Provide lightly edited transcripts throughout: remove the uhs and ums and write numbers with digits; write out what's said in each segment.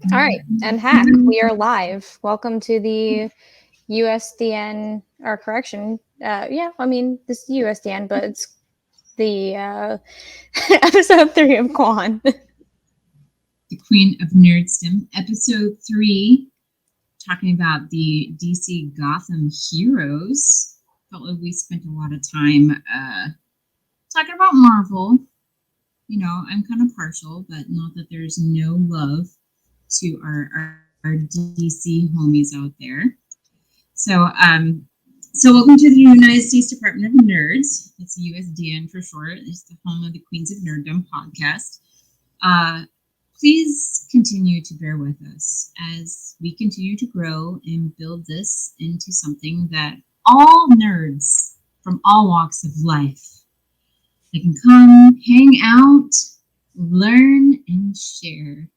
All right, and hack, we are live. Welcome to the USDN, or correction. This is USDN, but it's the episode 3 of Quan. The Queen of Nerdstem, episode 3, talking about the DC Gotham Heroes. Felt like we spent a lot of time talking about Marvel. You know, I'm kind of partial, but not that there's no love to our DC homies out there. So welcome to the United States Department of Nerds. It's USDN for short. It's the home of the Queens of Nerddom podcast. Please continue to bear with us as we continue to grow and build this into something that all nerds from all walks of life, they can come, hang out, learn, and share.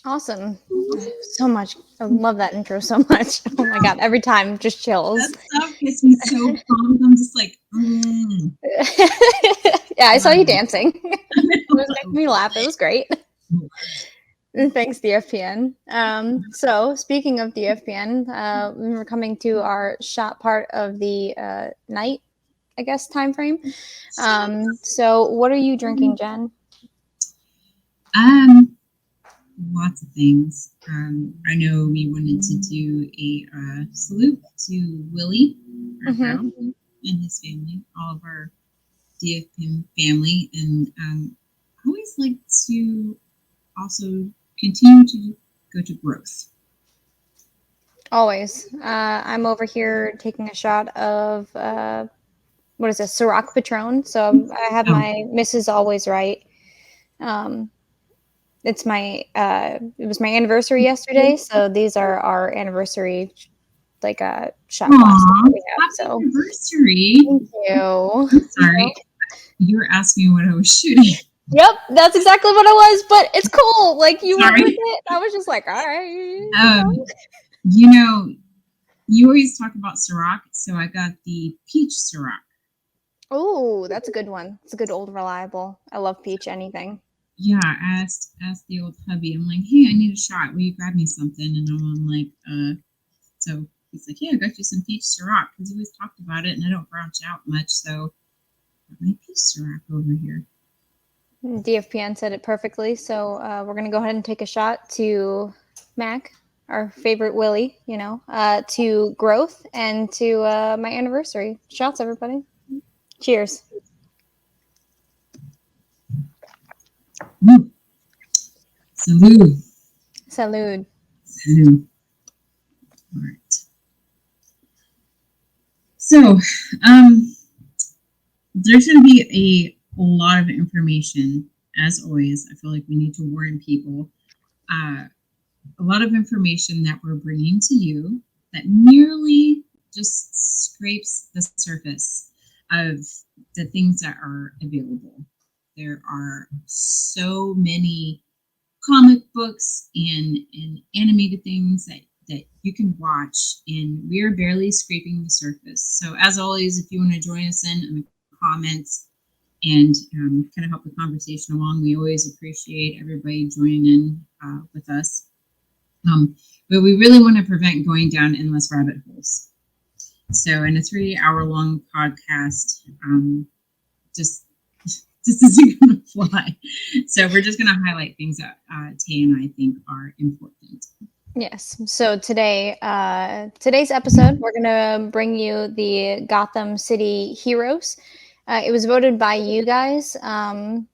Awesome. So much. I love that intro so much. Oh my god, every time just chills. That stuff gets me so pumped. I'm just like, Yeah, I saw you dancing. It was making me laugh. It was great. And thanks, DFPN. So, speaking of DFPN, we're coming to our shot part of the night, I guess, time frame. So, what are you drinking, Jen? Lots of things. I know we wanted to do a salute to Willie, our hero, and his family, all of our DFPN family, and I always like to also continue to go to growth. Always. I'm over here taking a shot of what is this, Ciroc Patron. So I have my Mrs. Always Right. It's my it was my anniversary yesterday, so these are our anniversary shot glasses that we have. Happy So anniversary! Thank you. I'm sorry, you were asking me what I was shooting. Yep, that's exactly what it was. But it's cool. Like you went with it. I was just like, all right. You know, you always talk about Ciroc, so I got the peach Ciroc. Oh, that's a good one. It's a good old reliable. I love peach anything. Yeah, I asked the old hubby. I'm like, hey, I need a shot. Will you grab me something? And I'm like, so he's like, yeah, I got you some peach Ciroc because he always talked about it, and I don't branch out much, so I got my peach Ciroc over here. DFPN said it perfectly, so we're gonna go ahead and take a shot to Mac, our favorite Willie, to growth and to my anniversary. Shots, everybody. Cheers. Salud. Salud. Salud. All right. So, there's going to be a lot of information, as always. I feel like we need to warn people. A lot of information that we're bringing to you that merely just scrapes the surface of the things that are available. There are so many comic books and animated things that you can watch, and we're barely scraping the surface. So as always, if you want to join us in the comments and kind of help the conversation along, we always appreciate everybody joining in with us. But we really want to prevent going down endless rabbit holes. So in a 3-hour-long podcast, just this isn't going to fly. So we're just going to highlight things that Tay and I think are important. Yes. So today's episode, we're going to bring you the Gotham City Heroes. It was voted by you guys, and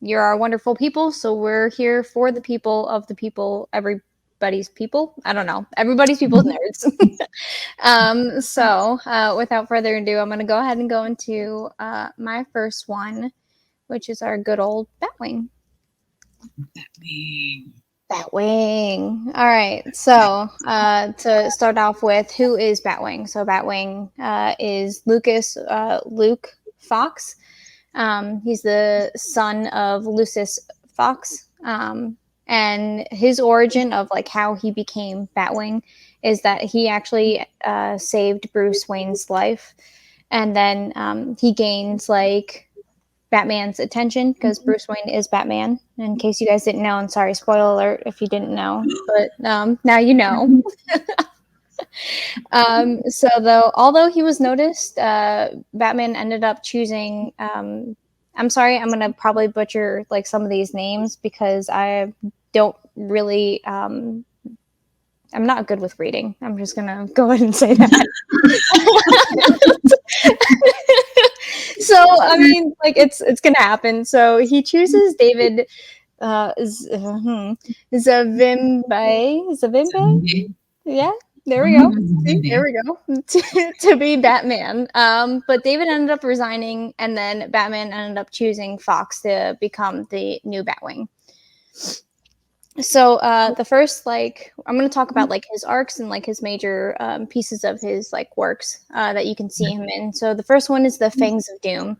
you're our wonderful people. So we're here for the people of the people, everybody's people. I don't know. Everybody's people's nerds. So without further ado, I'm going to go ahead and go into my first one, which is our good old BatWing. BatWing. All right. So to start off with, who is BatWing? So BatWing is Luke Fox. He's the son of Lucius Fox. And his origin of like how he became Batwing is that he actually saved Bruce Wayne's life. And then he gains like Batman's attention because Bruce Wayne is Batman. In case you guys didn't know, and sorry, spoiler alert if you didn't know, but now you know. So although he was noticed, Batman ended up choosing. I'm sorry, I'm gonna probably butcher like some of these names because I don't really. I'm not good with reading. I'm just gonna go ahead and say that. So I mean, like it's gonna happen. So he chooses David Zavimbe. Yeah, there we go. There we go. to be Batman. But David ended up resigning, and then Batman ended up choosing Fox to become the new Batwing. So the first, like, I'm going to talk about like his arcs and like his major pieces of his like works that you can see him in. So the first one is the Fangs of Doom.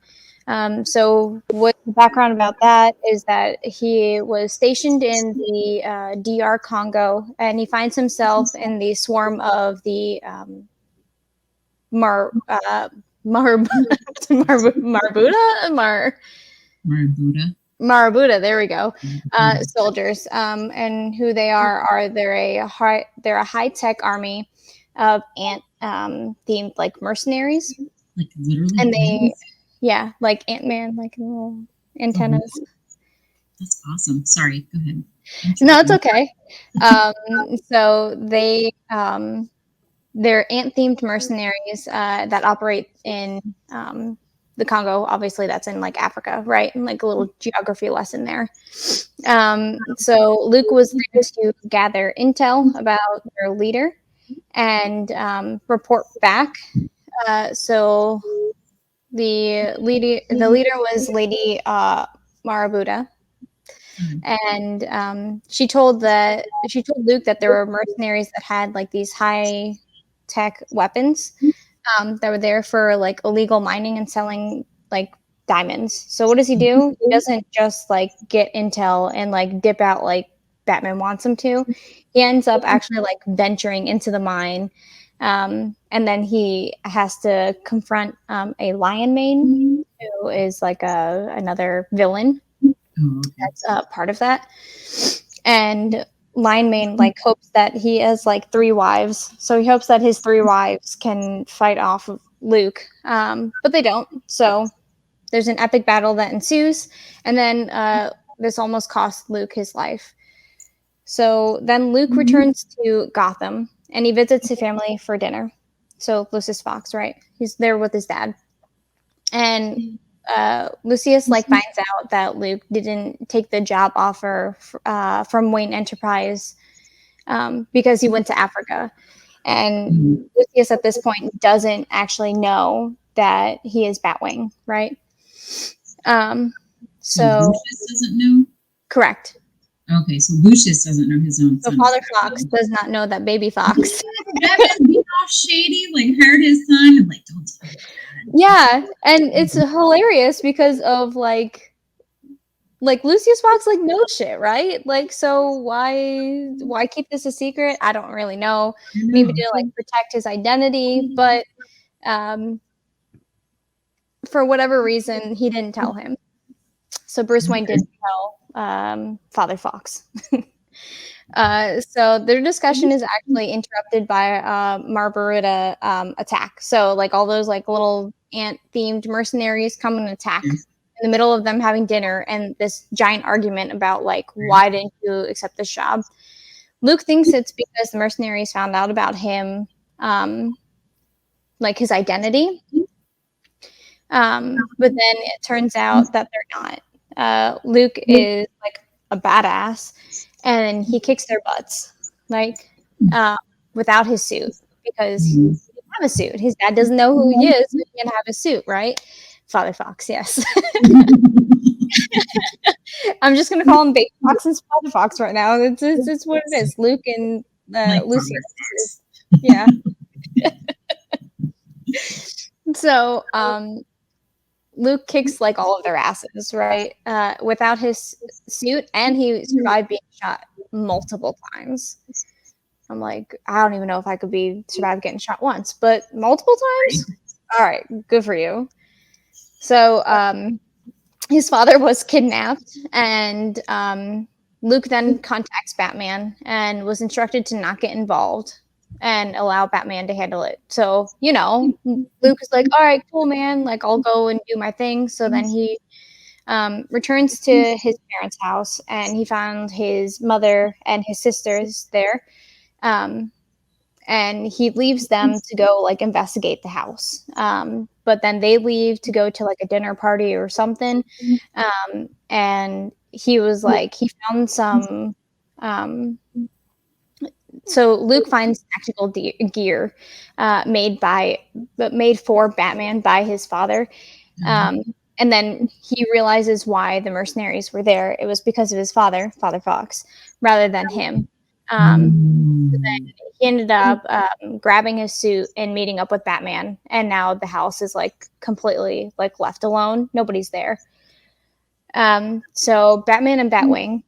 So what the background about that is that he was stationed in the DR Congo, and he finds himself in the swarm of the Marabuda, there we go. Soldiers, and who they are they're a high-tech army of ant themed like mercenaries, like literally, and they like Ant-Man, like little antennas. That's awesome. Sorry, go ahead. No, it's okay. So they're ant-themed mercenaries that operate in the Congo. Obviously, that's in like Africa, right? And like a little geography lesson there. So Luke was there to gather intel about their leader and report back. So the leader was Lady Marabuda. And she told Luke that there were mercenaries that had like these high tech weapons that were there for like illegal mining and selling like diamonds. So what does he do? He doesn't just like get intel and like dip out like Batman wants him to. He ends up actually like venturing into the mine, and then he has to confront a Lion Mane, who is like another villain. That's part of that. And Lion Mane like hopes that he has like 3 wives, so he hopes that his 3 wives can fight off of Luke, but they don't. So there's an epic battle that ensues, and then this almost costs Luke his life. So then Luke returns to Gotham, and he visits his family for dinner. So Lucius Fox, right? He's there with his dad, and Lucius like finds out that Luke didn't take the job offer from Wayne Enterprise because he went to Africa. And Lucius at this point doesn't actually know that he is BatWing, right? So Lucius doesn't know? Correct. Okay, so Lucius doesn't know his own son. So Father Fox does not know that Baby Fox. Batman's being all shady, like hired his son and like don't tell him. Yeah, and it's hilarious because of like Lucius Fox like knows shit, right? Like, so why keep this a secret? I don't really know. Maybe to like protect his identity, but for whatever reason, he didn't tell him. So Bruce Wayne did tell Father Fox. So their discussion is actually interrupted by Margarita attack. So like all those like little ant-themed mercenaries come and attack in the middle of them having dinner, and this giant argument about like, why didn't you accept this job? Luke thinks it's because the mercenaries found out about him, like his identity. But then it turns out that they're not. Luke is like a badass, and he kicks their butts, like without his suit, because he doesn't have a suit. His dad doesn't know who he is, so he can't have a suit, right? Father Fox, yes. I'm just gonna call him Baby Fox and Father Fox right now. It's what it is. Luke and Lucius. Yeah. So Luke kicks like all of their asses, right? Without his suit, and he survived being shot multiple times. I'm like, I don't even know if I could survive getting shot once, but multiple times? All right, good for you. So his father was kidnapped, and Luke then contacts Batman and was instructed to not get involved and allow Batman to handle it. So, Luke is like, all right, cool, man. Like, I'll go and do my thing. So then he returns to his parents' house, and he found his mother and his sisters there. And he leaves them to go like investigate the house. But then they leave to go to like a dinner party or something. And he was like, he found some. So Luke finds tactical gear made for Batman by his father. And then he realizes why the mercenaries were there. It was because of his father, Father Fox, rather than him. So then he ended up grabbing his suit and meeting up with Batman. And now the house is like completely like left alone. Nobody's there. So Batman and BatWing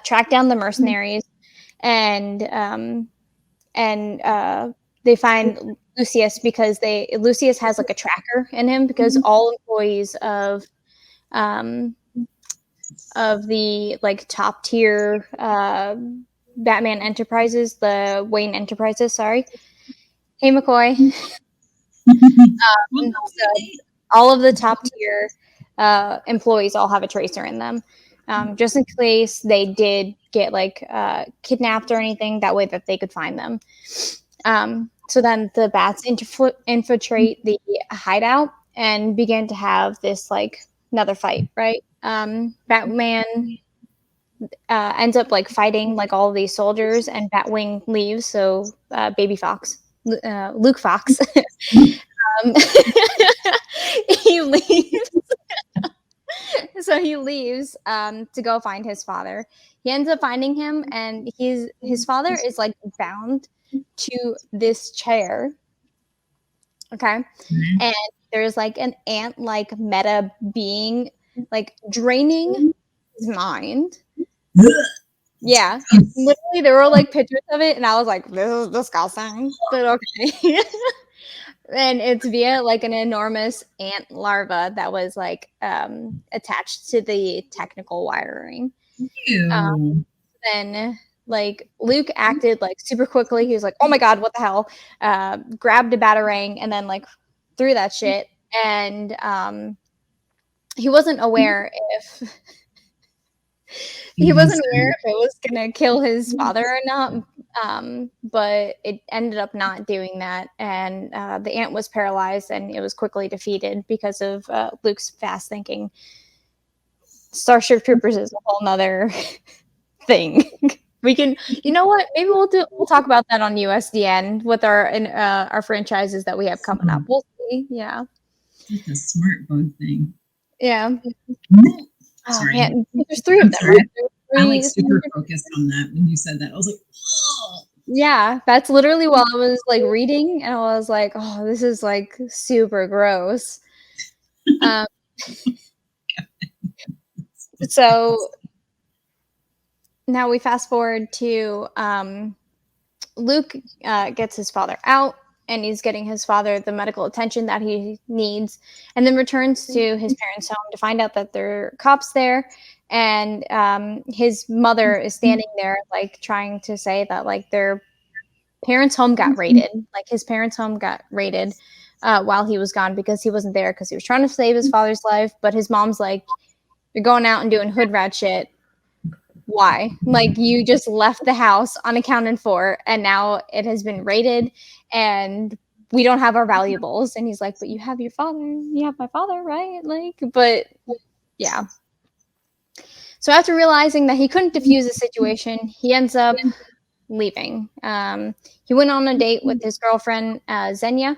track down the mercenaries, and they find Lucius because Lucius has like a tracker in him, because all employees of the like top tier Batman Enterprises, the Wayne Enterprises, sorry. Hey McCoy. So all of the top tier employees all have a tracer in them, just in case they did get like kidnapped or anything, that way that they could find them. So then the bats infiltrate the hideout and begin to have this like another fight, right? Batman ends up like fighting like all of these soldiers, and Batwing leaves. So Baby Fox, Luke Fox, he leaves. So he leaves to go find his father. He ends up finding him, and his father is like bound to this chair. Okay. And there's like an ant like meta being like draining his mind. Yeah. Literally there were like pictures of it, and I was like, this is disgusting. But okay. And it's via like an enormous ant larva that was like attached to the technical wiring. Then like Luke acted like super quickly. He was like, oh my god, what the hell? Grabbed a batarang and then like threw that shit. And he wasn't aware if it was gonna kill his father or not. But it ended up not doing that, and the ant was paralyzed, and it was quickly defeated because of Luke's fast thinking. Starship Troopers is a whole nother thing. We can, you know what? Maybe we'll talk about that on USDN with our franchises that we have coming up. We'll see. Yeah. It's a smart bug thing. Yeah. Oh, sorry. Man. There's 3 of them, right? I like super focused on that when you said that. I was like, oh. Yeah, that's literally while I was like reading, and I was like, oh, this is like super gross. So now we fast forward to Luke gets his father out, and he's getting his father the medical attention that he needs, and then returns to his parents' home to find out that there are cops there, and his mother is standing there, like trying to say that like their parents' home got raided. Like his parents' home got raided while he was gone because he wasn't there because he was trying to save his father's life. But his mom's like, "You're going out and doing hood rat shit. Why? Like you just left the house unaccounted for, and now it has been raided, and we don't have our valuables." And he's like, "But you have your father. You have my father, right? Like, but yeah." So after realizing that he couldn't defuse the situation, he ends up leaving. He went on a date with his girlfriend, Xenia.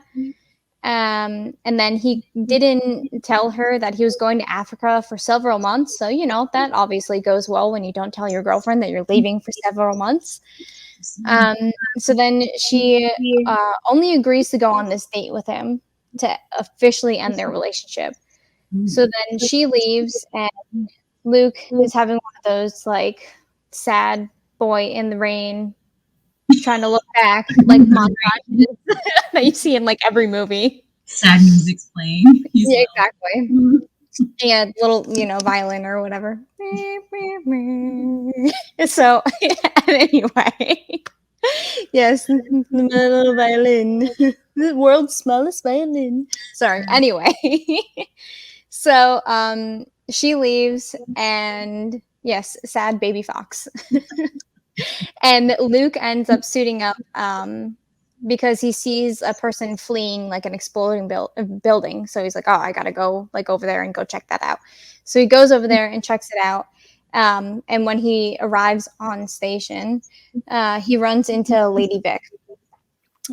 And then he didn't tell her that he was going to Africa for several months. So, you know, that obviously goes well when you don't tell your girlfriend that you're leaving for several months. So then she only agrees to go on this date with him to officially end their relationship. So then she leaves, and Luke is having one of those like sad boy in the rain trying to look back, like montages that you see in like every movie. Sad music's playing. Yeah, exactly. Yeah, little, you know, violin or whatever. So anyway, yes, the little violin, the world's smallest violin. Sorry. Anyway, so she leaves, and yes, sad baby fox. And Luke ends up suiting up because he sees a person fleeing like an exploding building. So he's like, oh, I gotta go like over there and go check that out. So he goes over there and checks it out. And when he arrives on station, he runs into Lady Vic.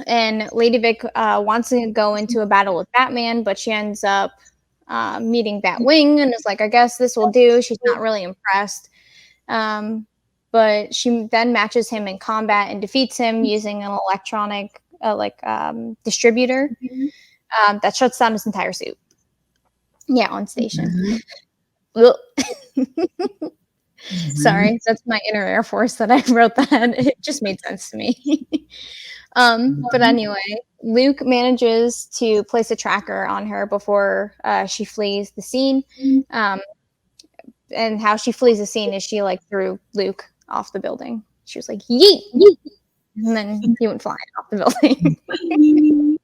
And Lady Vic wants to go into a battle with Batman, but she ends up meeting BatWing and is like, I guess this will do. She's not really impressed. But she then matches him in combat and defeats him using an electronic distributor that shuts down his entire suit. Yeah, on station. Sorry, that's my inner Air Force that I wrote that. It just made sense to me. But anyway, Luke manages to place a tracker on her before she flees the scene. And how she flees the scene is she like threw Luke off the building. She was like, yeet, yeet. And then he went flying off the building.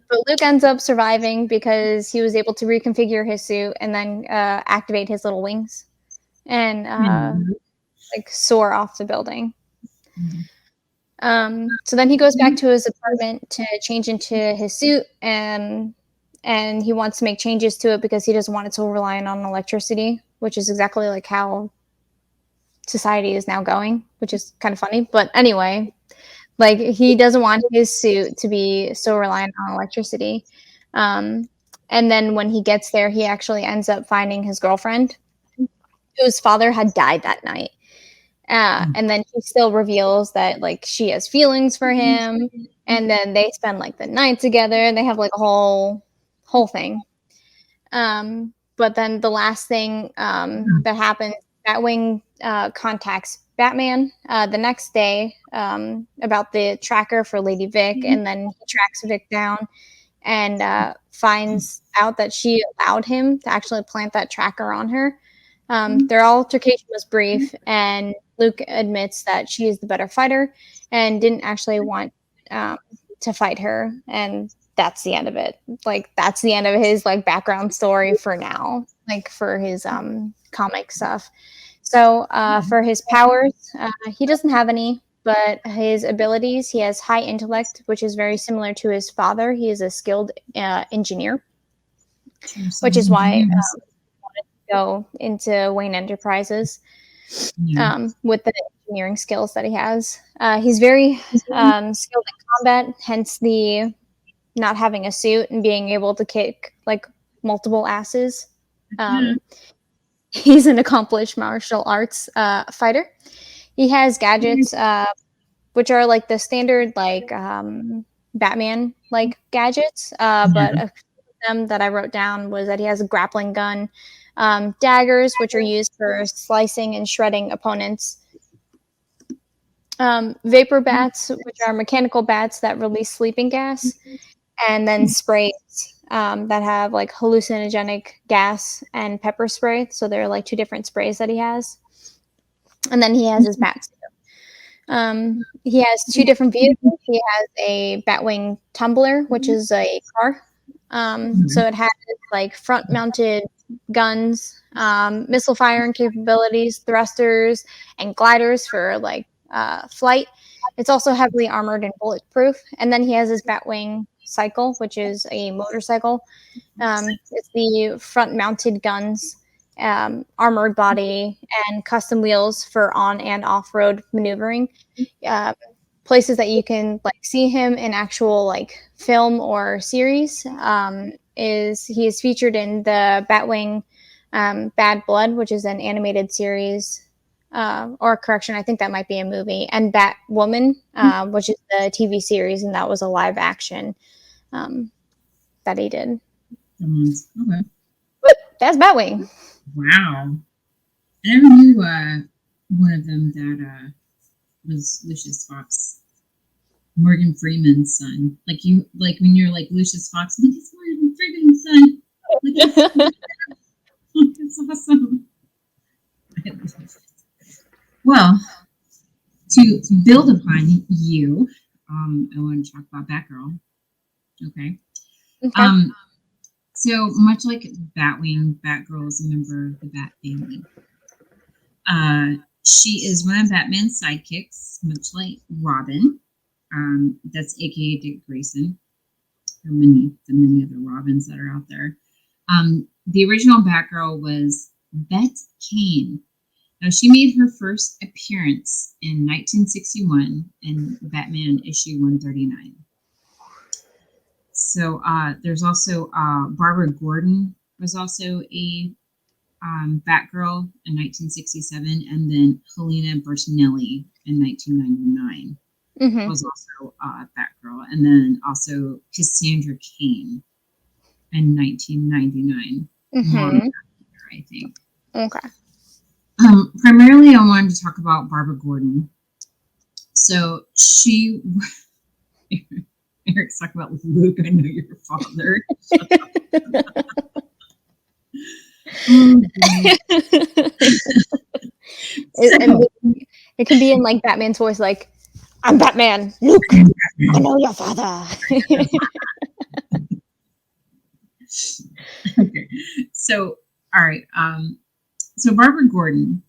But Luke ends up surviving because he was able to reconfigure his suit and then activate his little wings and like soar off the building. So then he goes back to his apartment to change into his suit, and he wants to make changes to it because he doesn't want it to rely on electricity, which is exactly like how society is now going, which is kind of funny. But anyway, like he doesn't want his suit to be so reliant on electricity. And then when he gets there, he actually ends up finding his girlfriend, whose father had died that night. And then he still reveals that like she has feelings for him, and then they spend like the night together, and they have like a whole thing. But then the last thing that happens, BatWing contacts Batman the next day about the tracker for Lady Vic, and then he tracks Vic down and finds out that she allowed him to actually plant that tracker on her. Their altercation was brief, and Luke admits that she is the better fighter and didn't actually want to fight her, and that's the end of it. Like that's the end of his like background story for now, like for his comic stuff. So for his powers, he doesn't have any, but his abilities, he has high intellect, which is very similar to his father. He is a skilled engineer, which is why I wanted to go into Wayne Enterprises. with the engineering skills that he has. He's very skilled in combat, hence the not having a suit and being able to kick like multiple asses. He's an accomplished martial arts fighter. He has gadgets, which are like the standard like Batman like gadgets, but a few of them that I wrote down was that he has a grappling gun, daggers, which are used for slicing and shredding opponents, vapor bats, which are mechanical bats that release sleeping gas, and then sprays that have like hallucinogenic gas and pepper spray. So they're like two different sprays that he has. And then he has his bat suit. He has two different vehicles. He has a BatWing tumbler, which is a car. So it has like front mounted guns, missile firing capabilities, thrusters, and gliders for like flight. It's also heavily armored and bulletproof. And then he has his BatWing cycle, which is a motorcycle. It's the front mounted guns, armored body, and custom wheels for on and off road maneuvering. Places that you can like see him in actual like film or series is he is featured in the BatWing Bad Blood, which is an animated series, or correction, I think that might be a movie, and Batwoman, which is the TV series, and that was a live action that he did. Okay. But that's Batwing. Wow. I never knew one of them that was Lucius Fox, Morgan Freeman's son. Like when you're like Lucius Fox, I'm like, it's Morgan Freeman's son. Like, that's awesome. Well, to build upon you, I want to talk about Batgirl. Okay. So much like Batwing, Batgirl is a member of the Bat family. She is one of Batman's sidekicks, much like Robin. That's AKA Dick Grayson. There are the many other Robins that are out there. The original Batgirl was Bet Cain. Now, she made her first appearance in 1961 in Batman issue 139. So there's also Barbara Gordon was also a Batgirl in 1967, and then Helena Bertinelli in 1999 was also Batgirl, and then also Cassandra Cain in 1999. I think. Okay. Primarily, I wanted to talk about Barbara Gordon. So she, Eric's talking about Luke. I know your father. It can be in like Batman's voice, like, I'm Batman, Luke, I know your father. Okay. So, all right. So Barbara Gordon,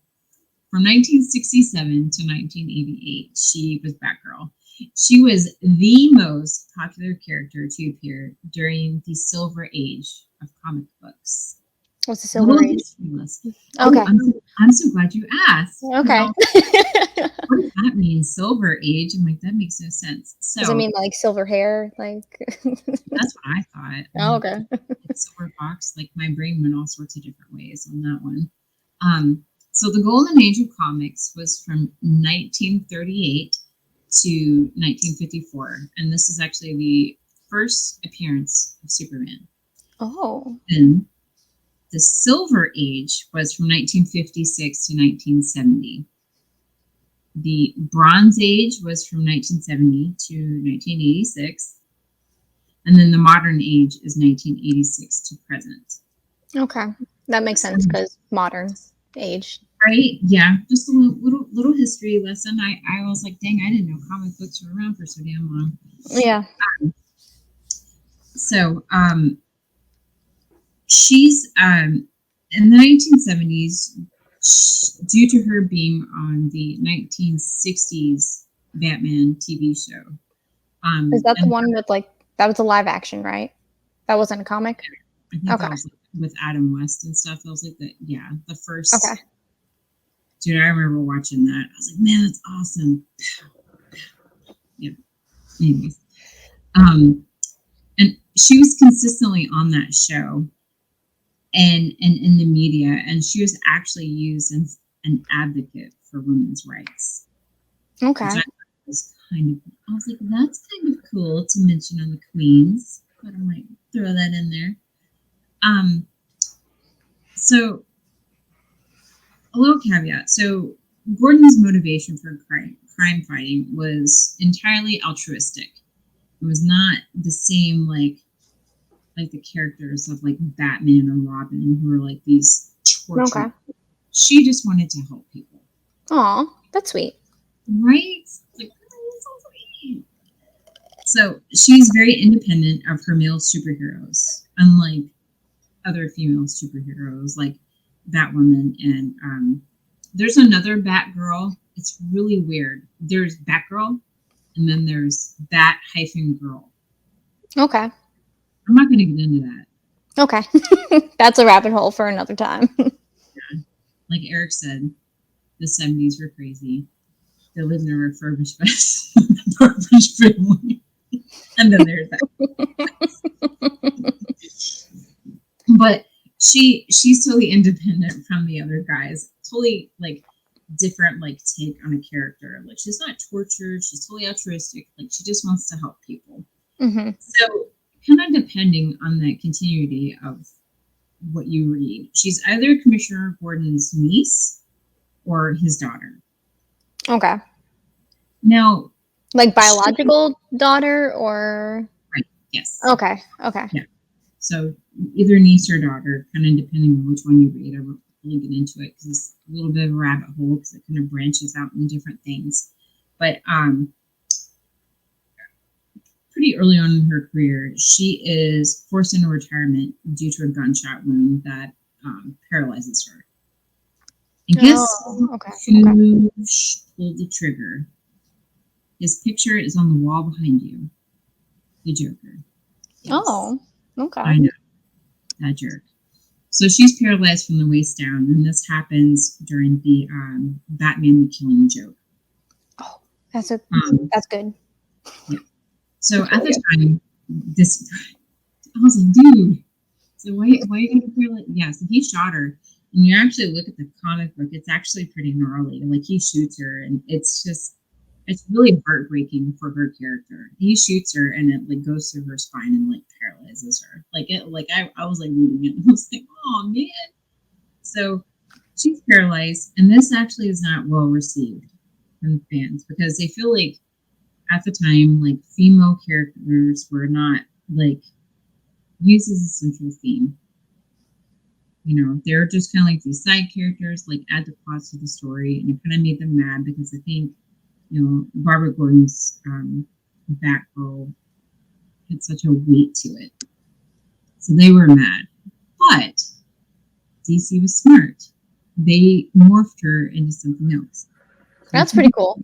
from 1967 to 1988, she was Batgirl. She was the most popular character to appear during the Silver Age of comic books. What's the Silver Age? Okay. I'm so glad you asked. Okay. What does that mean, Silver Age? I'm like, that makes no sense. So, does it mean like silver hair? Like that's what I thought. Oh, okay. Silver fox. Like my brain went all sorts of different ways on that one. So the Golden Age of comics was from 1938 to 1954, and this is actually the first appearance of Superman. Oh. Then the Silver Age was from 1956 to 1970. The Bronze Age was from 1970 to 1986. And then the Modern Age is 1986 to present. Okay. That makes sense because modern age. Right? Yeah. Just a little history lesson. I was like, dang, I didn't know comic books were around for so damn long. Yeah. She's in the 1970s, due to her being on the 1960s Batman TV show. Is that the one with like, that was a live action, right? That wasn't a comic? I think that was with Adam West and stuff. That was like the first. Okay. Dude, I remember watching that. I was like, man, that's awesome. Yeah. Anyways. And she was consistently on that show and in the media, and she was actually used as an advocate for women's rights. Okay. Which I was like, that's kind of cool to mention on the Queens, but I might throw that in there. So a little caveat. So Gordon's motivation for crime fighting was entirely altruistic. It was not the same like the characters of like Batman or Robin, who are like these tortured. Okay. She just wanted to help people. Aw, that's sweet. Right? Like, oh, so sweet. So she's very independent of her male superheroes, unlike other female superheroes like Batwoman. And there's another Batgirl. It's really weird. There's Batgirl, and then there's Bat-Girl. Okay. I'm not going to get into that. Okay. That's a rabbit hole for another time. Yeah. Like Eric said, the 70s were crazy. They lived in a refurbished family. And then there's that. But she's totally independent from the other guys. Totally like different like take on a character. Like she's not tortured. She's totally altruistic. Like she just wants to help people. Mm-hmm. So kind of depending on the continuity of what you read, she's either Commissioner Gordon's niece or his daughter. Okay. Now, like biological daughter or right? Yes. Okay. Okay. Yeah. So either niece or daughter, kind of depending on which one you read. I won't really get into it because it's a little bit of a rabbit hole because it kind of branches out into different things. But pretty early on in her career, she is forced into retirement due to a gunshot wound that paralyzes her. And guess who pulled the trigger? His picture is on the wall behind you. The Joker. Yes. Oh, okay. I know. That jerk. So she's paralyzed from the waist down, and this happens during the Batman the Killing Joke. Oh, that's good. Yeah. So at the time, I was like, dude, so why are you going to paralyze? Yeah, so he shot her. And you actually look at the comic book, it's actually pretty gnarly. Like he shoots her, and it's really heartbreaking for her character. He shoots her, and it like goes through her spine and like paralyzes her. I was like reading it, and I was like, oh man. So she's paralyzed, and this actually is not well received from fans because they feel like at the time, like female characters were not like used as a central theme. You know, they're just kind of like these side characters, like add the plots to the story, and it kind of made them mad because I think, you know, Barbara Gordon's Batgirl had such a weight to it. So they were mad. But DC was smart. They morphed her into something else. That's pretty cool.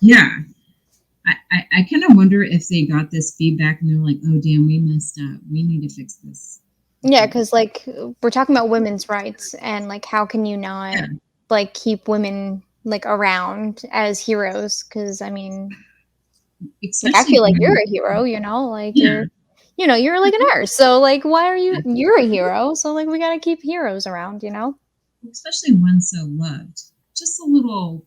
Yeah. I kind of wonder if they got this feedback and they're like, oh, damn, we messed up. We need to fix this. Yeah, because like we're talking about women's rights and like how can you not like keep women like around as heroes? Because I mean, like, I feel like you're a hero, you know, like you're like a nurse. So like, why are you're a hero? So like, we gotta keep heroes around, you know. Especially one so loved. Just a little,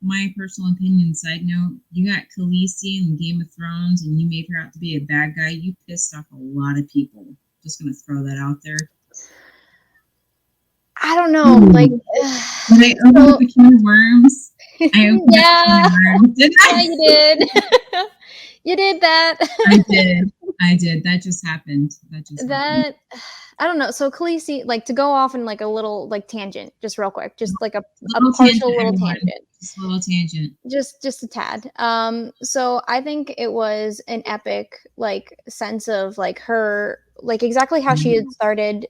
my personal opinion side note: you got Khaleesi in Game of Thrones, and you made her out to be a bad guy. You pissed off a lot of people. Just gonna throw that out there. I don't know. Like, did I open up a can of worms? I opened up a can of worms. Didn't I? Yeah, you did. You did that. I did. That just happened. Happened. I don't know. So Khaleesi, like, to go off in like a little like tangent, just real quick, just like a partial little tangent. Just a little tangent. Just a tad. So I think it was an epic like sense of like her, like exactly how she had started,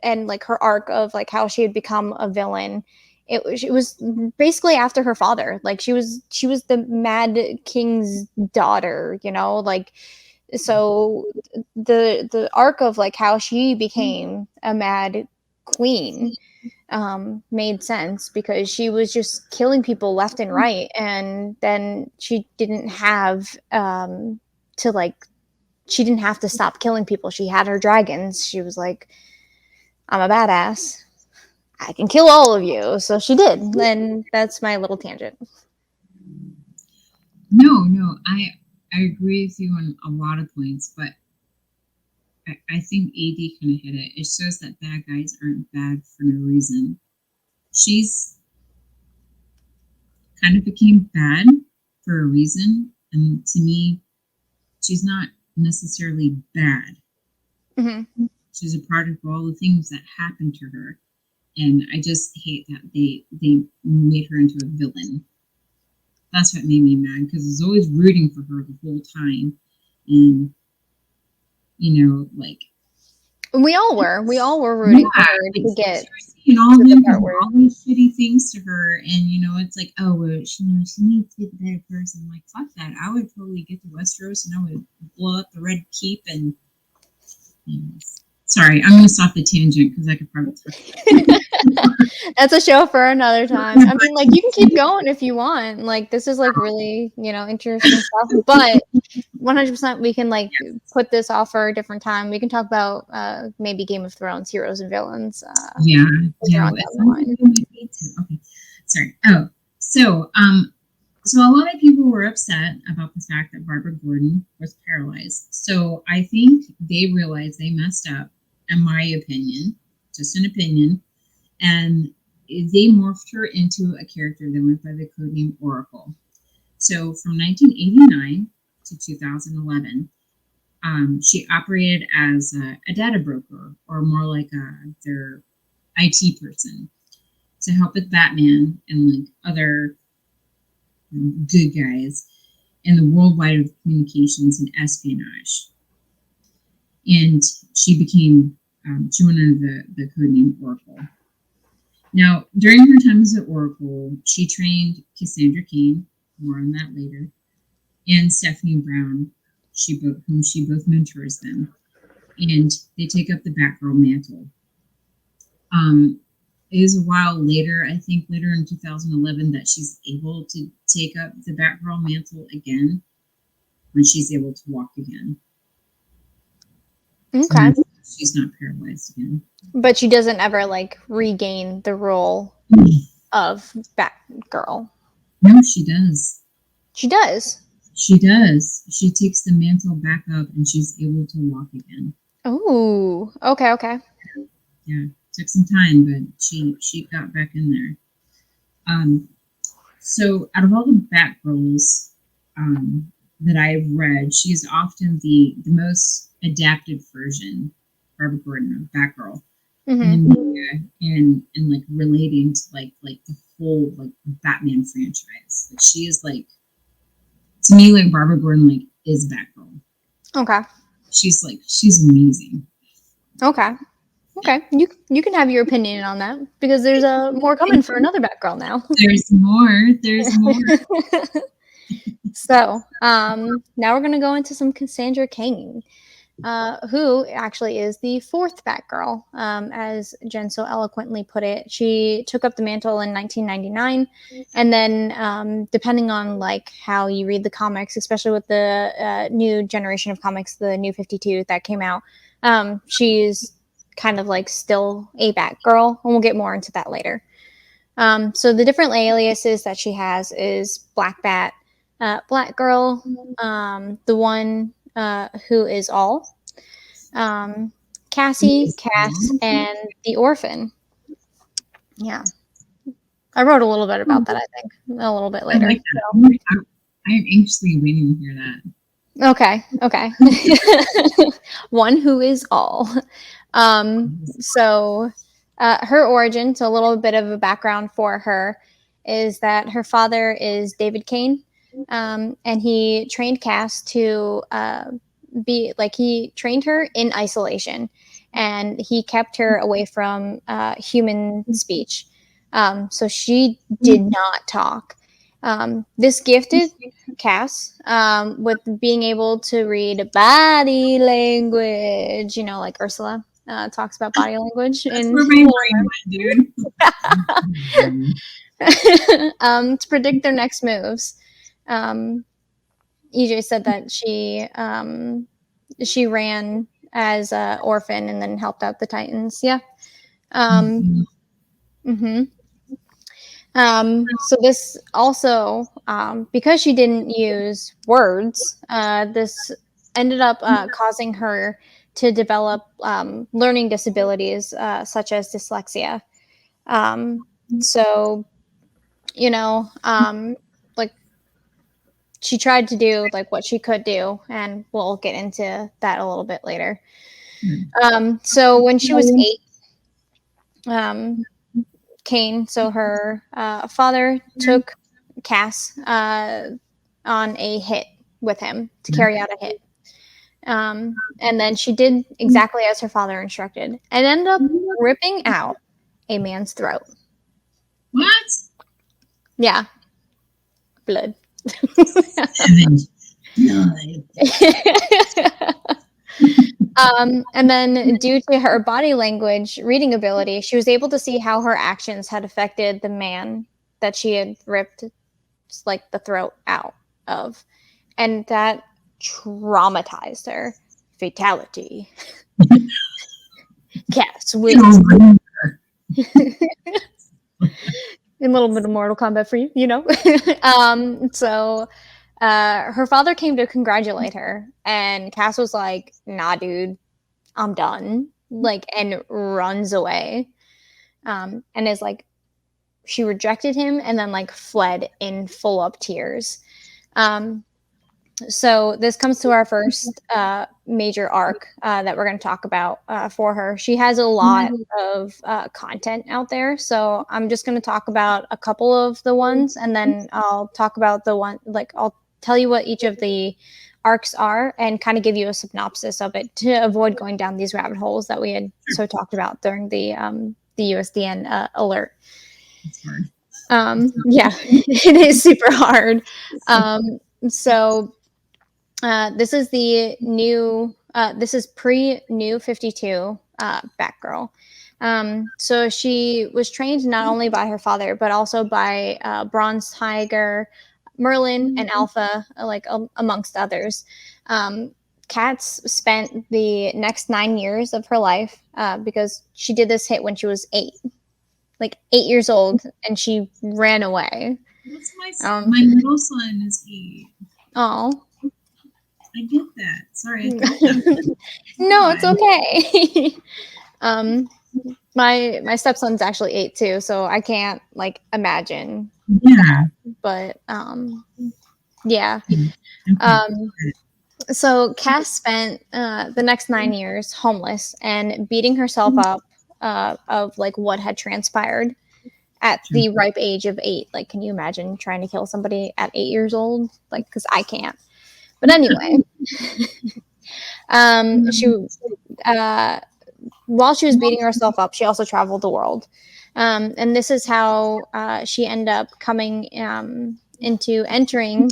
and like her arc of like how she had become a villain. It was basically after her father. Like she was the Mad King's daughter, you know, like. So the arc of like how she became a Mad Queen made sense, because she was just killing people left and right, and then she didn't have she didn't have to stop killing people. She had her dragons. She was like, I'm a badass, I can kill all of you. So she did. And that's my little tangent. No, I agree with you on a lot of points, but I think AD kind of hit it. It shows that bad guys aren't bad for no reason. She's kind of became bad for a reason, and to me, she's not necessarily bad. Mm-hmm. She's a product of all the things that happened to her, and I just hate that they made her into a villain. That's what made me mad, because I was always rooting for her the whole time, and like we all were rooting for her to get all these shitty things to her, and it's like, oh well, she needs to be the better person. I'm like, fuck that. I would totally get to Westeros and I would blow up the Red Keep and sorry, I'm gonna stop the tangent because I could probably That's a show for another time. I mean, like, you can keep going if you want. Like, this is like really, interesting stuff. But 100% we can put this off for a different time. We can talk about maybe Game of Thrones, heroes and villains. Yeah. Okay. Sorry. Oh, so a lot of people were upset about the fact that Barbara Gordon was paralyzed. So I think they realized they messed up, in my opinion, just an opinion, and they morphed her into a character that went by the codename Oracle. So from 1989 to 2011, she operated as a data broker, or more like their IT person, to help with Batman and other good guys in the worldwide of communications and espionage. And she became, she went under the codename Oracle. Now, during her time as an Oracle, she trained Cassandra Cain, more on that later, and Stephanie Brown, whom she both mentors them. And they take up the Batgirl mantle. It is a while later, I think later in 2011, that she's able to take up the Batgirl mantle again, when she's able to walk again. Okay. So she's not paralyzed again. But she doesn't ever regain the role of Batgirl. No, she does. She does? She does. She takes the mantle back up and she's able to walk again. Oh, okay. Yeah, took some time, but she got back in there. So out of all the Batgirls that I've read, she's often the most adapted version, Barbara Gordon, of Batgirl, in the media, and relating to the whole Batman franchise. She is to me, Barbara Gordon is Batgirl. Okay. She's amazing. Okay. You can have your opinion on that, because there's more coming for another Batgirl now. There's more. So, now we're going to go into some Cassandra Cain, who actually is the fourth Batgirl. As Jen so eloquently put it, she took up the mantle in 1999, and then depending on how you read the comics, especially with the new generation of comics, the New 52 that came out, she's kind of still a Batgirl, and we'll get more into that later. So the different aliases that she has is Black Bat, Black Girl, the one who is all, Cassie, Cass, and the Orphan. Yeah. I wrote a little bit about that, I think, a little bit later. I am anxiously waiting to hear that. Okay. One who is all. So her origin, so a little bit of a background for her, is that her father is David Cain, and he trained Cass to he trained her in isolation, and he kept her away from human speech. So she did not talk. This gifted Cass with being able to read body language, like Ursula. talks about body language. That's where my brain went, dude. To predict their next moves. EJ said that she ran as an orphan and then helped out the Titans. Yeah. So this also, because she didn't use words, this ended up causing her to develop learning disabilities such as dyslexia. So, like she tried to do like what she could do, and we'll get into that a little bit later. So when she was 8, Cain, so her father took Cass on a hit with him to carry out a hit. And then she did exactly as her father instructed and ended up ripping out a man's throat. What? Yeah. Blood. And then due to her body language reading ability, she was able to see how her actions had affected the man that she had ripped like the throat out of. And that traumatized her. Fatality. Cass wins. A little bit of Mortal Kombat for you, So her father came to congratulate her, and Cass was like, "Nah, dude, I'm done." Like, and runs away. And is like, she rejected him and then like fled in full up tears. So this comes to our first major arc that we're going to talk about for her. She has a lot of content out there, so I'm just going to talk about a couple of the ones, and then I'll talk about the one, like I'll tell you what each of the arcs are and kind of give you a synopsis of it to avoid going down these rabbit holes that we had so talked about during the USDN alert. Yeah, it is super hard. So this is the new, this is pre-New 52 Batgirl. So she was trained not only by her father, but also by Bronze Tiger, Merlin, and Alpha, like amongst others. Katz spent the next 9 years of her life because she did this hit when she was 8. Like 8 years old, and she ran away. That's my middle son is 8. Oh. I get that. Sorry. No, it's okay. My stepson's actually 8 too, so I can't like imagine. Yeah. But yeah. So Cass spent the next 9 years homeless and beating herself up of like what had transpired at the ripe age of 8. Like, can you imagine trying to kill somebody at 8 years old? Like, because I can't. But anyway, while she was beating herself up, she also traveled the world. And this is how she ended up coming entering.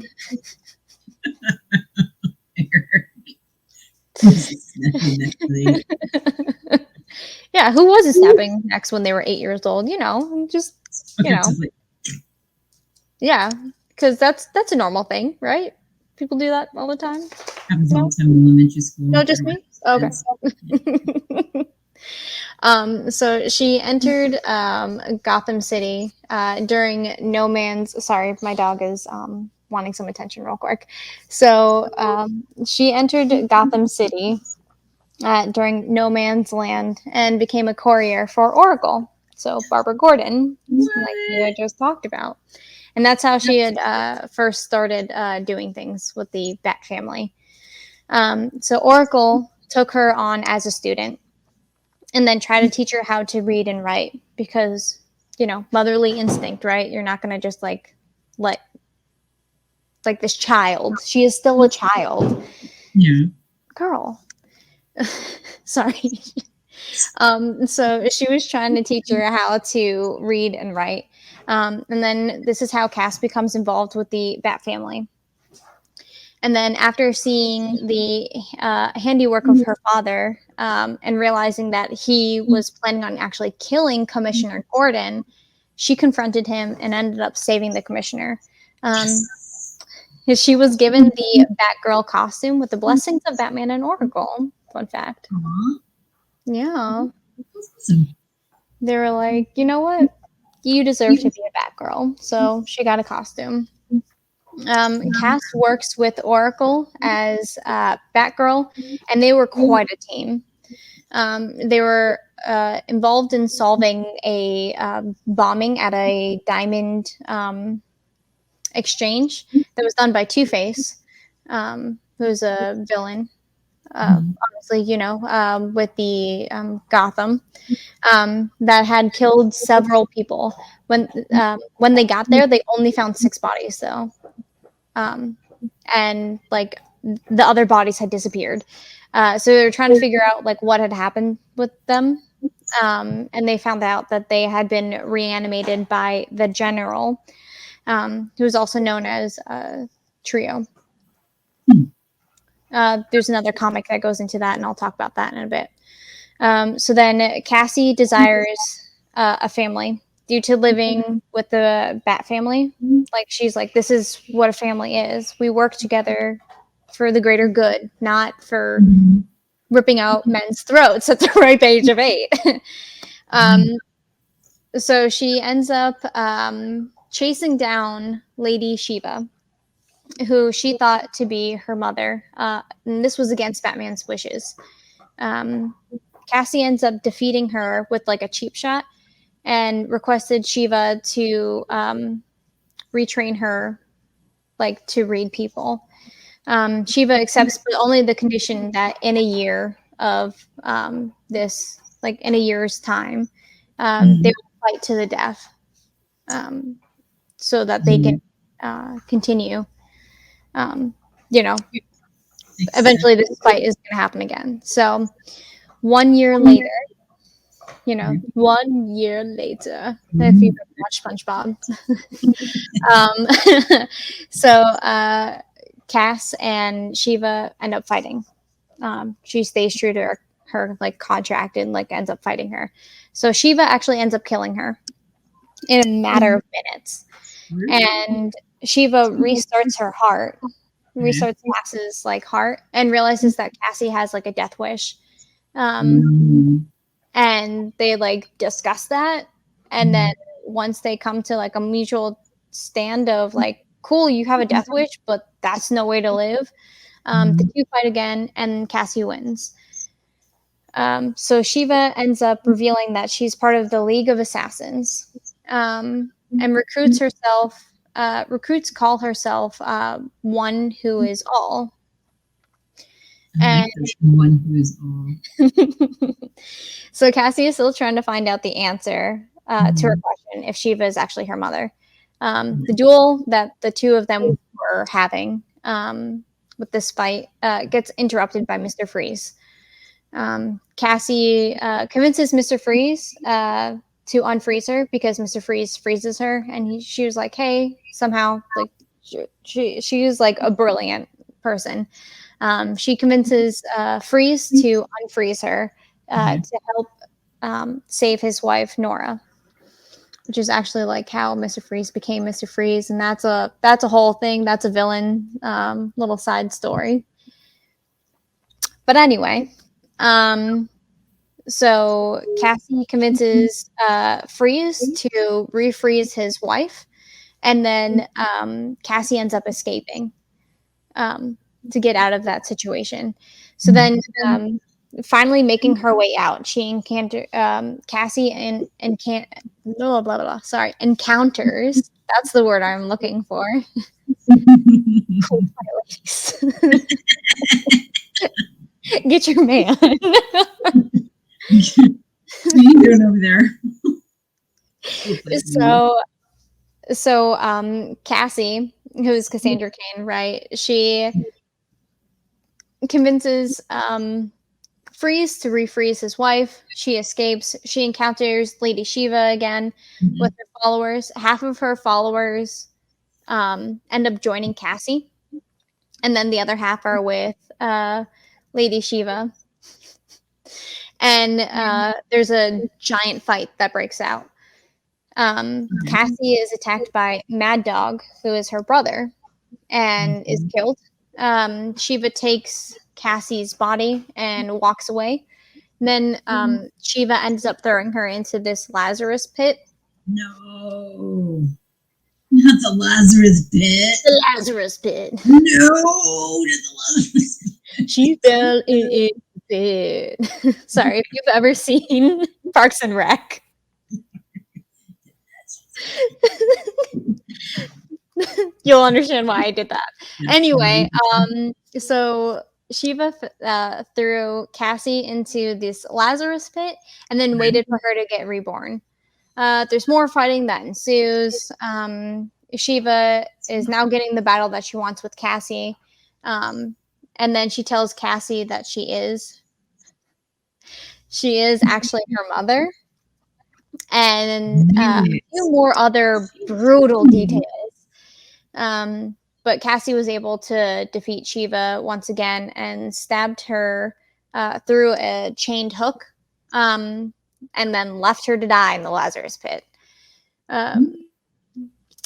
Yeah, who wasn't snapping necks when they were 8 years old? Yeah, because that's a normal thing, right? People do that all the time. Happens all the time in elementary school. No, just me? Okay. So she entered Gotham City during No Man's... Sorry, my dog is wanting some attention real quick. So she entered Gotham City during No Man's Land and became a courier for Oracle. So Barbara Gordon, like you had just talked about. And that's how she had first started doing things with the Bat family. So Oracle took her on as a student and then tried to teach her how to read and write because, motherly instinct, right? You're not going to just like let like this child. She is still a child. Yeah. Girl. Sorry. So she was trying to teach her how to read and write. And then this is how Cass becomes involved with the Bat family. And then after seeing the handiwork of her father and realizing that he was planning on actually killing Commissioner Gordon, she confronted him and ended up saving the commissioner. She was given the Batgirl costume with the blessings of Batman and Oracle. Fun fact. Aww. Yeah. That's awesome. They were like, you know what? You deserve to be a Batgirl. So she got a costume. Cass works with Oracle as Batgirl, and they were quite a team. They were involved in solving a bombing at a diamond exchange that was done by Two-Face, who's a villain, obviously, with the Gotham, that had killed several people. When they got there, they only found 6 bodies, though. And like the other bodies had disappeared. So they were trying to figure out like what had happened with them. And they found out that they had been reanimated by the General, who is also known as Trio. There's another comic that goes into that, and I'll talk about that in a bit. So then Cassie desires a family due to living with the Bat family. Like, she's like, this is what a family is. We work together for the greater good, not for ripping out men's throats at the ripe age of 8. So she ends up chasing down Lady Shiva, who she thought to be her mother. And this was against Batman's wishes. Cassie ends up defeating her with like a cheap shot and requested Shiva to retrain her, like, to read people. Shiva accepts, but only the condition that in a year of this, like in a year's time, they will fight to the death, so that they can continue. Eventually this fight is going to happen again. So 1 year later, 1 year later, if you've ever watched SpongeBob. So Cass and Shiva end up fighting. She stays true to her like contract and like ends up fighting her. So Shiva actually ends up killing her in a matter of minutes. And Shiva restarts her heart, restarts Cass's like heart, and realizes that Cassie has like a death wish. And they like discuss that, and then once they come to like a mutual stand of like, cool, you have a death wish, but that's no way to live, the two fight again, and Cassie wins. So Shiva ends up revealing that she's part of the League of Assassins, and recruits call herself one who is all. And one who is all. So Cassie is still trying to find out the answer to her question if Shiva is actually her mother. The duel that the two of them were having with this fight gets interrupted by Mr. Freeze. Cassie convinces Mr. Freeze to unfreeze her because Mr. Freeze freezes her, and she was like, hey, somehow, like, she was like a brilliant person. She convinces Freeze to unfreeze her to help save his wife Nora, which is actually like how Mr. Freeze became Mr. Freeze, and that's a whole thing. That's a villain little side story. But anyway, so Cassie convinces Freeze to refreeze his wife, and then Cassie ends up escaping to get out of that situation. So then, finally making her way out, she Cassie encounters. That's the word I'm looking for. Get your man. You doing over there? So Cassie, who is Cassandra Cain, right? She convinces Freeze to refreeze his wife. She escapes. She encounters Lady Shiva again with her followers. Half of her followers end up joining Cassie. and then the other half are with Lady Shiva. And there's a giant fight that breaks out. Cassie is attacked by Mad Dog, who is her brother, and is killed. Shiva takes Cassie's body and walks away. Then Shiva ends up throwing her into this Lazarus pit. No, not the Lazarus pit. The Lazarus pit. No, not the Lazarus pit. She fell in the pit. Sorry, if you've ever seen Parks and Rec. You'll understand why I did that. Anyway, so Shiva threw Cassie into this Lazarus pit and then waited for her to get reborn. There's more fighting that ensues. Shiva is now getting the battle that she wants with Cassie. And then she tells Cassie that she is actually her mother. And a few more other brutal details. But Cassie was able to defeat Shiva once again and stabbed her through a chained hook, and then left her to die in the Lazarus pit. And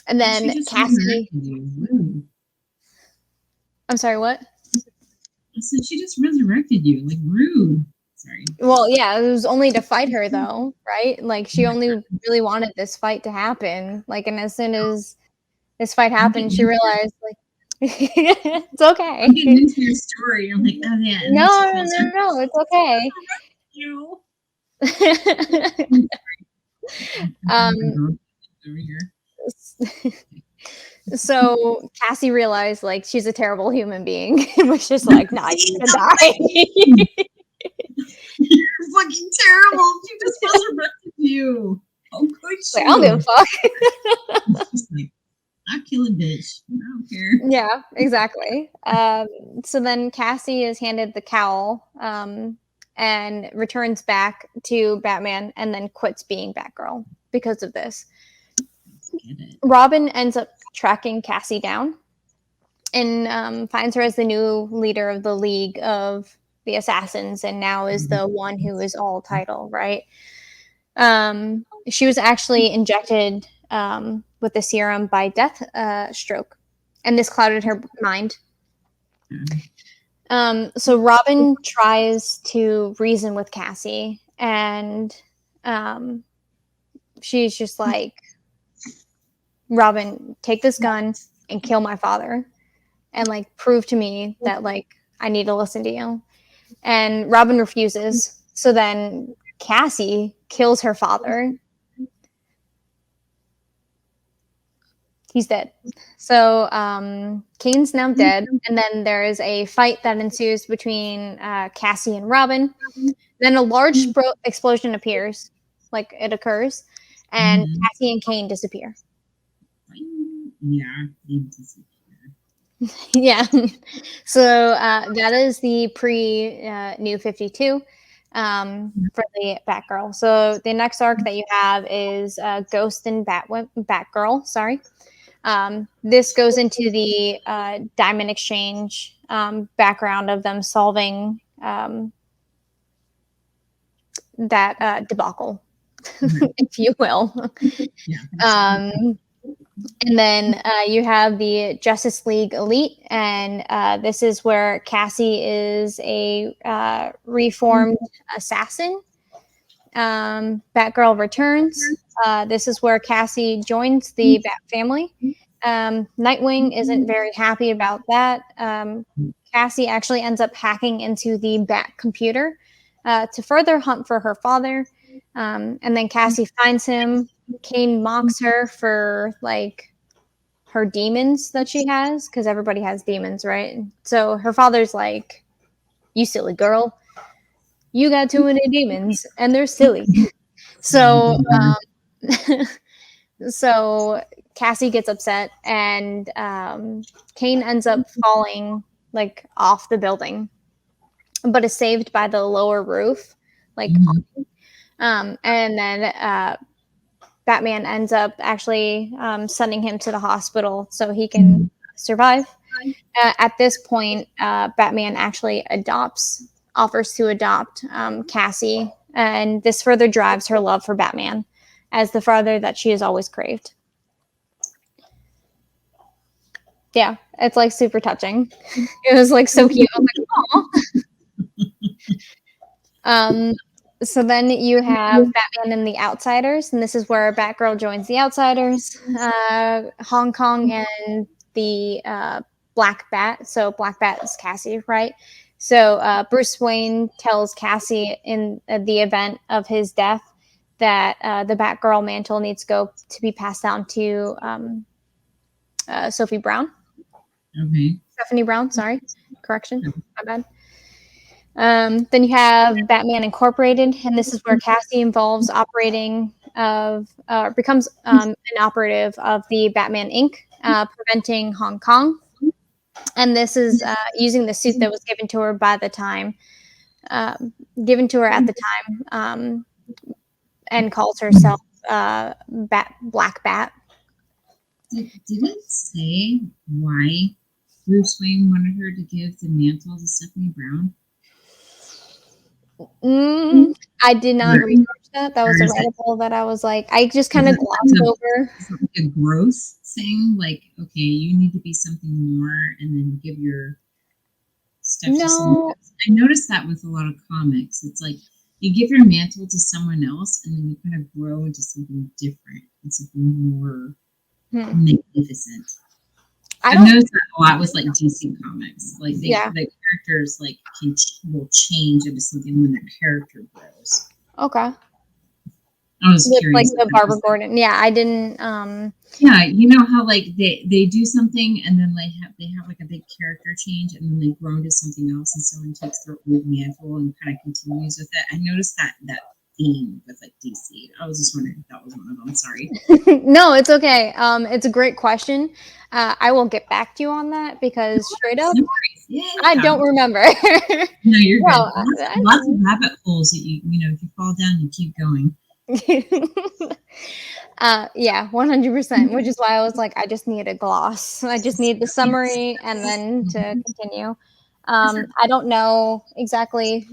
then Cassie... I'm sorry, what? So she just resurrected you, like rude. Sorry. Well, yeah, it was only to fight her, though, right? Like, she only really wanted this fight to happen. Like, and as soon as this fight happened, she realized, like, it's okay. I'm getting into your story. I'm like, oh, yeah. No, it's okay. You. Over here. So Cassie realized, like, she's a terrible human being. It was just like, nah, you can die. You're fucking terrible. She just resurrected you. Oh, good shit. Like, I don't give a fuck. She's like, I'll kill a bitch. I don't care. Yeah, exactly. So then Cassie is handed the cowl and returns back to Batman and then quits being Batgirl because of this. Robin ends up tracking Cassie down and finds her as the new leader of the League of the Assassins, and now is the one who is all title, right? She was actually injected with the serum by Deathstroke, and this clouded her mind. So Robin tries to reason with Cassie, and she's just like, Robin, take this gun and kill my father, and like prove to me that like I need to listen to you. And Robin refuses. So then Cassie kills her father. He's dead. So Cain's now dead. And then there is a fight that ensues between Cassie and Robin. Then a large explosion appears, like it occurs, and Cassie and Cain disappear. Yeah, they disappear. Yeah. So that is the pre-New 52 for the Batgirl. So the next arc that you have is Ghost and Batgirl. Sorry. This goes into the Diamond Exchange background of them solving that debacle, if you will. Yeah, and then you have the Justice League Elite, and this is where Cassie is a reformed assassin. Batgirl returns. This is where Cassie joins the Bat family. Nightwing isn't very happy about that. Cassie actually ends up hacking into the Bat computer to further hunt for her father. And then Cassie finds him. Cain mocks her for like her demons that she has, because everybody has demons, right? So her father's like, "You silly girl, you got too many demons, and they're silly." So, so Cassie gets upset, and Cain ends up falling like off the building, but is saved by the lower roof, like. And then Batman ends up actually sending him to the hospital so he can survive. At this point, Batman actually offers to adopt Cassie, and this further drives her love for Batman as the father that she has always craved. Yeah, it's like super touching. It was like so cute. I was like, aw. So then you have Batman and the Outsiders, and this is where Batgirl joins the Outsiders, Hong Kong, and the Black Bat. So Black Bat is Cassie, right? So Bruce Wayne tells Cassie in the event of his death that the Batgirl mantle needs to be passed down to Sophie Brown. Okay. Stephanie Brown, sorry. Correction. My bad. Then you have Batman Incorporated, and this is where Cassie becomes an operative of the Batman Inc., preventing Hong Kong. And this is using the suit that was given to her at the time, and calls herself Black Bat. Did it say why Bruce Wayne wanted her to give the mantle to Stephanie Brown? I did not research that. That was a rabbit hole that I was like, I just kind of glossed over. Like a growth thing, like, okay, you need to be something more, and then give your stuff to someone else. I noticed that with a lot of comics. It's like you give your mantle to someone else, and then you kind of grow into something different and something more magnificent. I've noticed that a lot with like DC comics. Like the characters like will change into something when their character grows. Okay. I was curious. Like the Barbara Gordon. Yeah, I didn't. Yeah, you know how like they do something and then they have like a big character change and then they grow into something else and someone takes their old mantle and kind of continues with it. I noticed that theme with like DC. I was just wondering if that was one of them. Sorry. No, it's okay. It's a great question. I will get back to you on that because straight up, I don't remember. No, you're good. Lots of rabbit holes that you if you fall down, you keep going. Yeah, 100%. Which is why I was like, I just need a gloss. I just need the summary and then to continue. I don't know exactly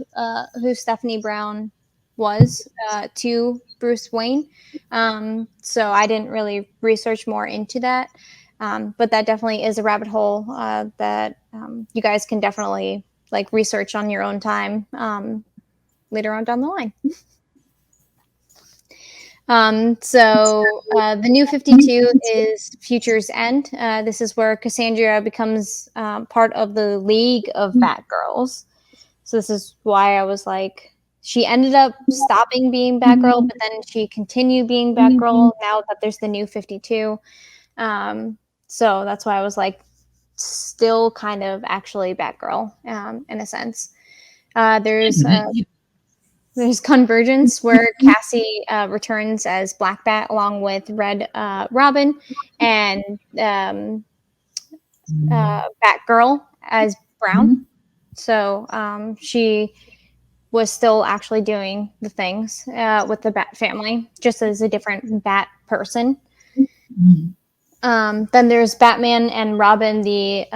who Stephanie Brown was to Bruce Wayne, so I didn't really research more into that. But that definitely is a rabbit hole that you guys can definitely like research on your own time later on down the line. So the New 52 is Future's End. This is where Cassandra becomes part of the League of Batgirls. So this is why I was like, she ended up stopping being Batgirl, but then she continued being Batgirl now that there's the New 52. So that's why I was like, still kind of actually Batgirl in a sense. There's Convergence, where Cassie returns as Black Bat along with Red Robin and Batgirl as Brown. So she was still actually doing the things with the Bat family, just as a different Bat person. Then there's Batman and Robin the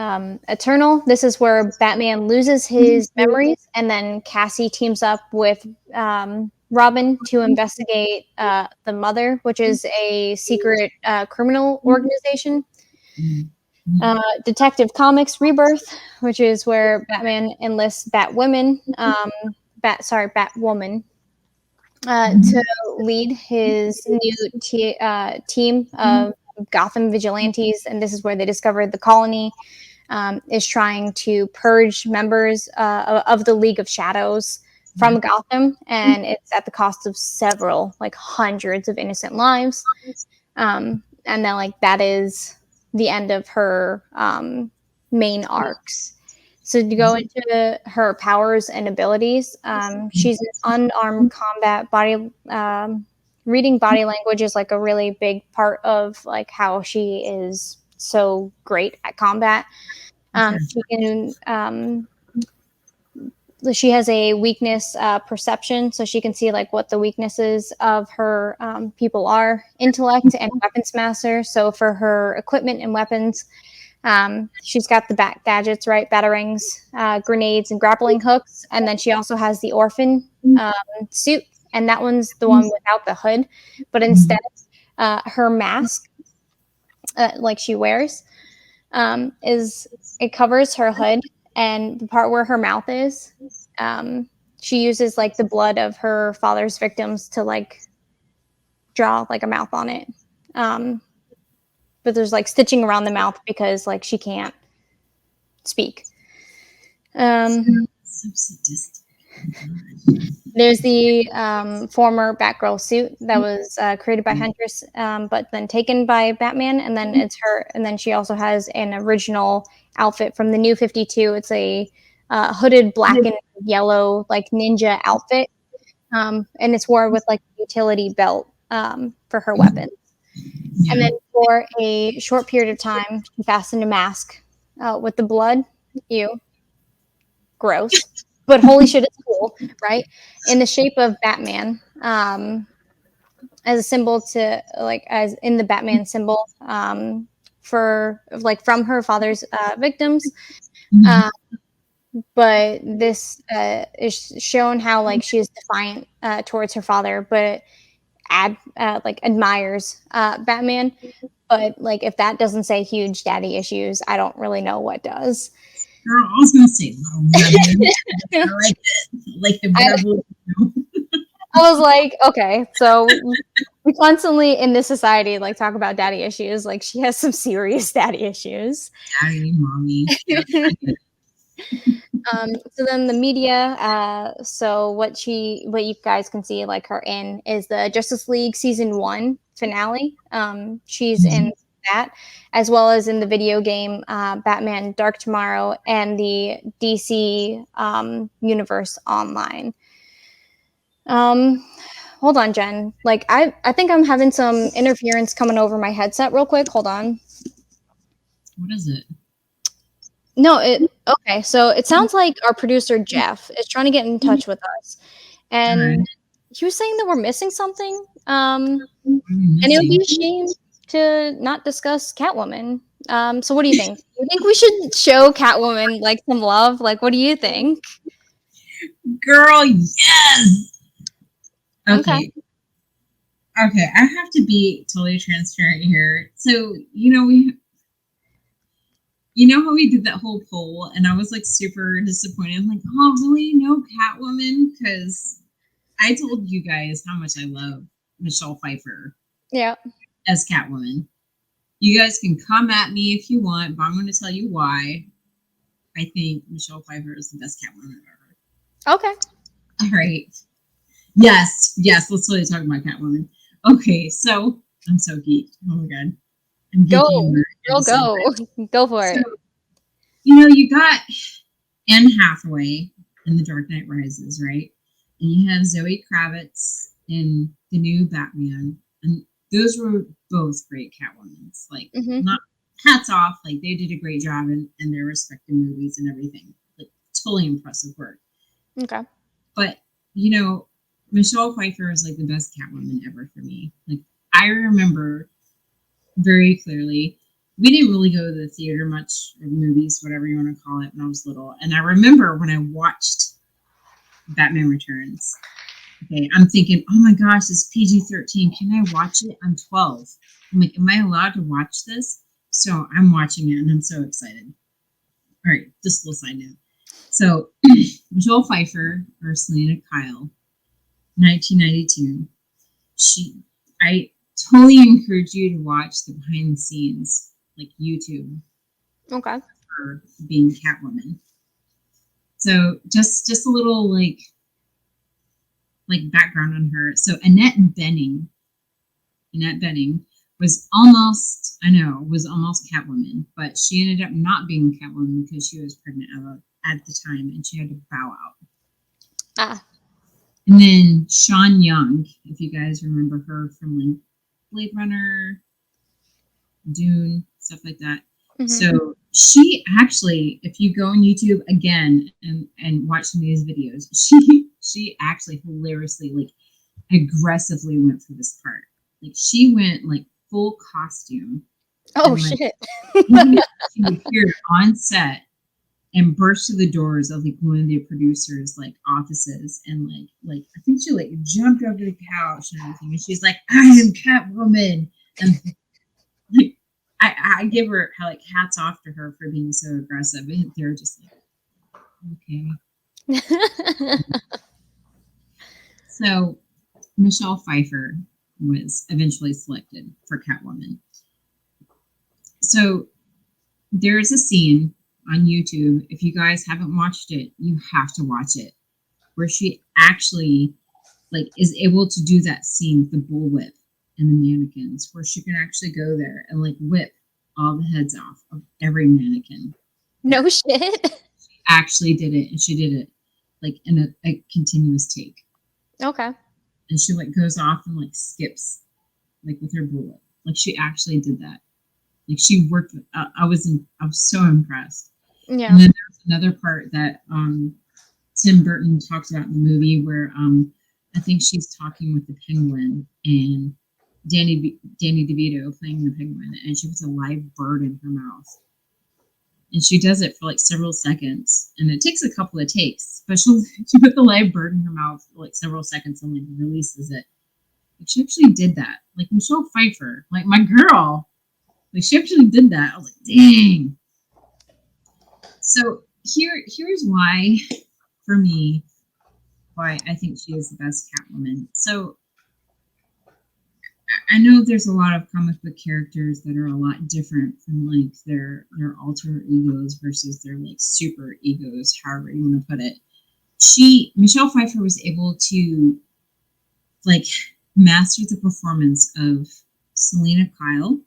Eternal. This is where Batman loses his memories, and then Cassie teams up with Robin to investigate the Mother, which is a secret criminal organization. Detective Comics Rebirth, which is where Batman enlists Batwoman, to lead his new team of Gotham vigilantes, and this is where they discovered the colony is trying to purge members of the League of Shadows from Gotham, and it's at the cost of several, like hundreds of innocent lives. And then like that is the end of her main arcs. So to go into her powers and abilities, she's an unarmed combat body. Reading body language is like a really big part of like how she is so great at combat. She has a weakness perception, so she can see like what the weaknesses of her people are. Intellect and weapons master. So for her equipment and weapons, She's got the bat gadgets, right? Batarangs, grenades, and grappling hooks. And then she also has the orphan suit, and that one's the one without the hood. But instead, her mask, like she wears, is it covers her hood, and the part where her mouth is, she uses like the blood of her father's victims to like draw like a mouth on it. But there's like stitching around the mouth because like she can't speak. So sadistic. There's the former Batgirl suit that was created by Huntress, but then taken by Batman, and then it's her. And then she also has an original outfit from the New 52. It's a hooded black and yellow like ninja outfit, and it's worn with like a utility belt for her weapons. Yeah. And then for a short period of time, she fastened a mask with the blood. Ew. Gross. But holy shit, it's cool, right? In the shape of Batman, as a symbol to, like, as in the Batman symbol for, like, from her father's victims. But this is shown how, like, she is defiant towards her father, but like admires Batman. But like, if that doesn't say huge daddy issues, I don't really know what does. Girl, I was gonna say little rebel. like the rebel. I was like, okay, so we constantly in this society like talk about daddy issues. Like, she has some serious daddy issues. Daddy, mommy. So then the media, so what you guys can see like her in is the Justice League season 1 finale. She's in that, as well as in the video game Batman Dark Tomorrow and the DC Universe Online. Hold on, Jen. Like, I think I'm having some interference coming over my headset real quick. Hold on. What is it? No, okay. So it sounds like our producer Jeff is trying to get in touch with us, and he was saying that we're missing something. And it would be a shame to not discuss Catwoman. So what do you think? Do you think we should show Catwoman like some love? Like, what do you think? Girl, yes. Okay. Okay, I have to be totally transparent here. So, you know how we did that whole poll, and I was like super disappointed. I'm like, oh, really? No Catwoman? Because I told you guys how much I love Michelle Pfeiffer. Yeah. As Catwoman. You guys can come at me if you want, but I'm going to tell you why I think Michelle Pfeiffer is the best Catwoman ever. Okay. All right. Yes. Let's totally talk about Catwoman. Okay, so I'm so geeked. Oh my god. Go for it. You got Anne Hathaway in The Dark Knight Rises, right? And you have Zoe Kravitz in the new Batman, and those were both great Catwomans. Like, not hats off, like they did a great job in their respective movies and everything. Like, totally impressive work. Okay. But Michelle Pfeiffer is like the best Catwoman ever for me. Like, I remember very clearly, we didn't really go to the theater much, or movies, whatever you want to call it, when I was little. And I remember when I watched Batman Returns, okay, I'm thinking, oh my gosh, it's PG-13. Can I watch it? I'm 12. I'm like, am I allowed to watch this? So I'm watching it, and I'm so excited. All right, just a little side note. So Michelle Pfeiffer or Selena Kyle, 1992. I totally encourage you to watch the behind the scenes, like YouTube. Okay. For being Catwoman. So just a little like background on her. So Annette Bening was almost Catwoman, but she ended up not being Catwoman because she was pregnant at the time, and she had to bow out. And then Sean Young, if you guys remember her from like Blade Runner, Dune, stuff like that. So she actually, if you go on YouTube again and watch some of these videos, she actually hilariously, like, aggressively went for this part. Like, she went like full costume Oh, and like shit. even if she appeared on set and burst to the doors of like one of the producers' like offices, and like I think she like jumped over the couch and everything, and she's like, "I am Catwoman," and like I give her like hats off to her for being so aggressive, and they're just like, okay. So Michelle Pfeiffer was eventually selected for Catwoman. So there's a scene on YouTube. If you guys haven't watched it, you have to watch it, where she actually like is able to do that scene with the bullwhip and the mannequins, where she can actually go there and like whip all the heads off of every mannequin. No shit. She actually did it, and she did it like in a continuous take. Okay. And she like goes off and like skips like with her bullwhip. Like she actually did that. Like she worked with, I was so impressed. Yeah. And then there's another part that Tim Burton talks about in the movie where I think she's talking with the Penguin, and Danny DeVito playing the Penguin, and she puts a live bird in her mouth. And she does it for like several seconds, and it takes a couple of takes, but she put the live bird in her mouth for like several seconds and like releases it. Like she actually did that. Like Michelle Pfeiffer, like my girl, like she actually did that. I was like, dang. So here's why, for me, why I think she is the best Catwoman. So I know there's a lot of comic book characters that are a lot different from like their alter egos versus their like super egos, however you want to put it. Michelle Pfeiffer was able to like master the performance of Selena Kyle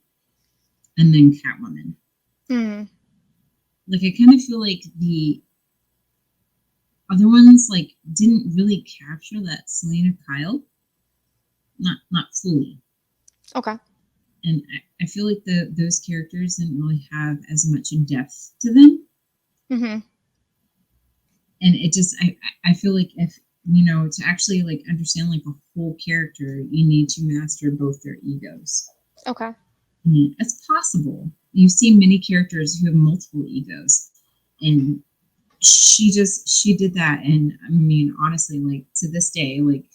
and then Catwoman. Like I kind of feel like the other ones like didn't really capture that Selena Kyle, not fully. Okay. And I feel like those characters didn't really have as much depth to them. Mm-hmm. And it just I feel like if to actually like understand like a whole character, you need to master both their egos. Okay. I mean, it's possible. You see many characters who have multiple egos, and she did that. And I mean, honestly, like to this day, like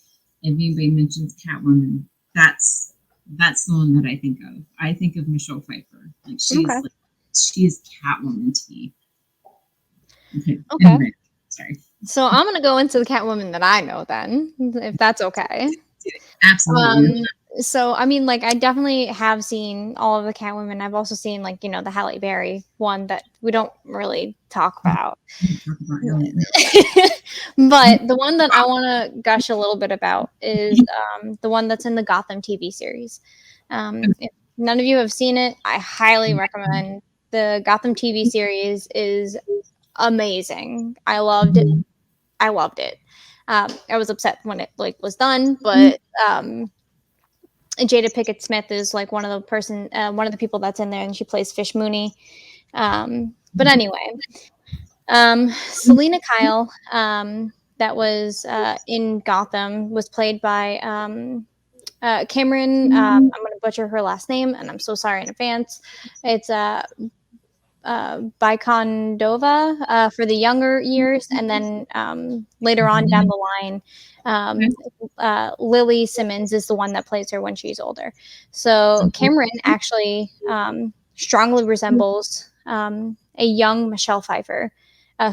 if anybody mentions Catwoman, that's the one that I think of. I think of Michelle Pfeiffer. Like she's Catwoman to me. Okay. Anyway, sorry. So I'm gonna go into the Catwoman that I know then, if that's okay. Absolutely. So I mean, like I definitely have seen all of the Catwomen. I've also seen like the Halle Berry one that we don't really talk about. But the one that I want to gush a little bit about is the one that's in the Gotham TV series. If none of you have seen it, I highly recommend. The Gotham TV series is amazing. I loved it. I was upset when it like was done, but Jada Pinkett Smith is like one of the people that's in there, and she plays Fish Mooney. But anyway, Selena Kyle, that was in Gotham, was played by Cameron. I'm going to butcher her last name, and I'm so sorry in advance. It's Bykondova for the younger years, and then later on down the line, Lily Simmons is the one that plays her when she's older. So Cameron actually strongly resembles a young Michelle Pfeiffer,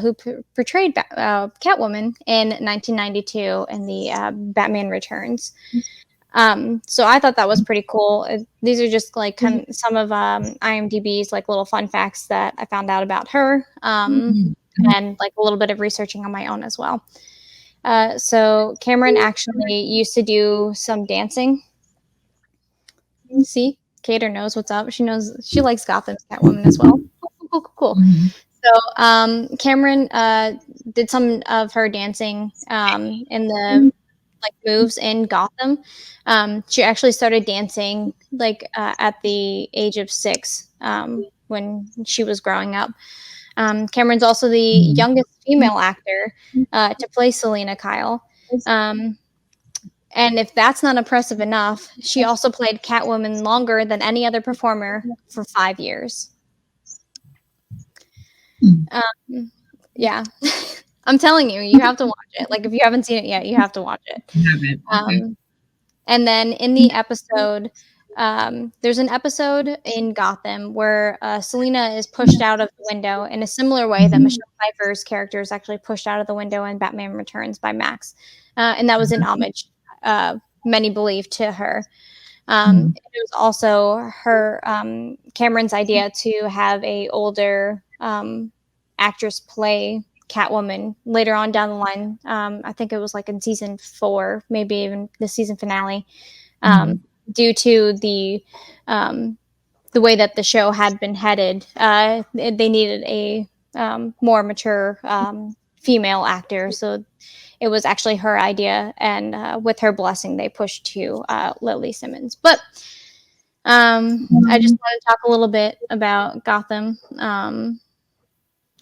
who portrayed Catwoman in 1992 in the Batman Returns. So I thought that was pretty cool. These are just like some of IMDb's like little fun facts that I found out about her, and like a little bit of researching on my own as well. So Cameron actually used to do some dancing. See, Kater knows what's up. She knows she likes Gotham's Catwoman as well. Cool. So Cameron did some of her dancing in the like moves in Gotham. She actually started dancing like at the age of 6 when she was growing up. Cameron's also the youngest female actor to play Selena Kyle. And if that's not impressive enough, she also played Catwoman longer than any other performer for 5 years. Yeah. I'm telling you, you have to watch it. Like, if you haven't seen it yet, you have to watch it. Okay. And then in the episode, there's an episode in Gotham where Selina is pushed out of the window in a similar way that Michelle Pfeiffer's character is actually pushed out of the window in Batman Returns by Max. And that was an homage, many believe, to her. It was also her, Cameron's idea to have a older actress play Catwoman later on down the line. I think it was like in season 4, maybe even the season finale, due to the way that the show had been headed. They needed a more mature female actor, so it was actually her idea, and with her blessing, they pushed to Lily Simmons. But I just want to talk a little bit about Gotham.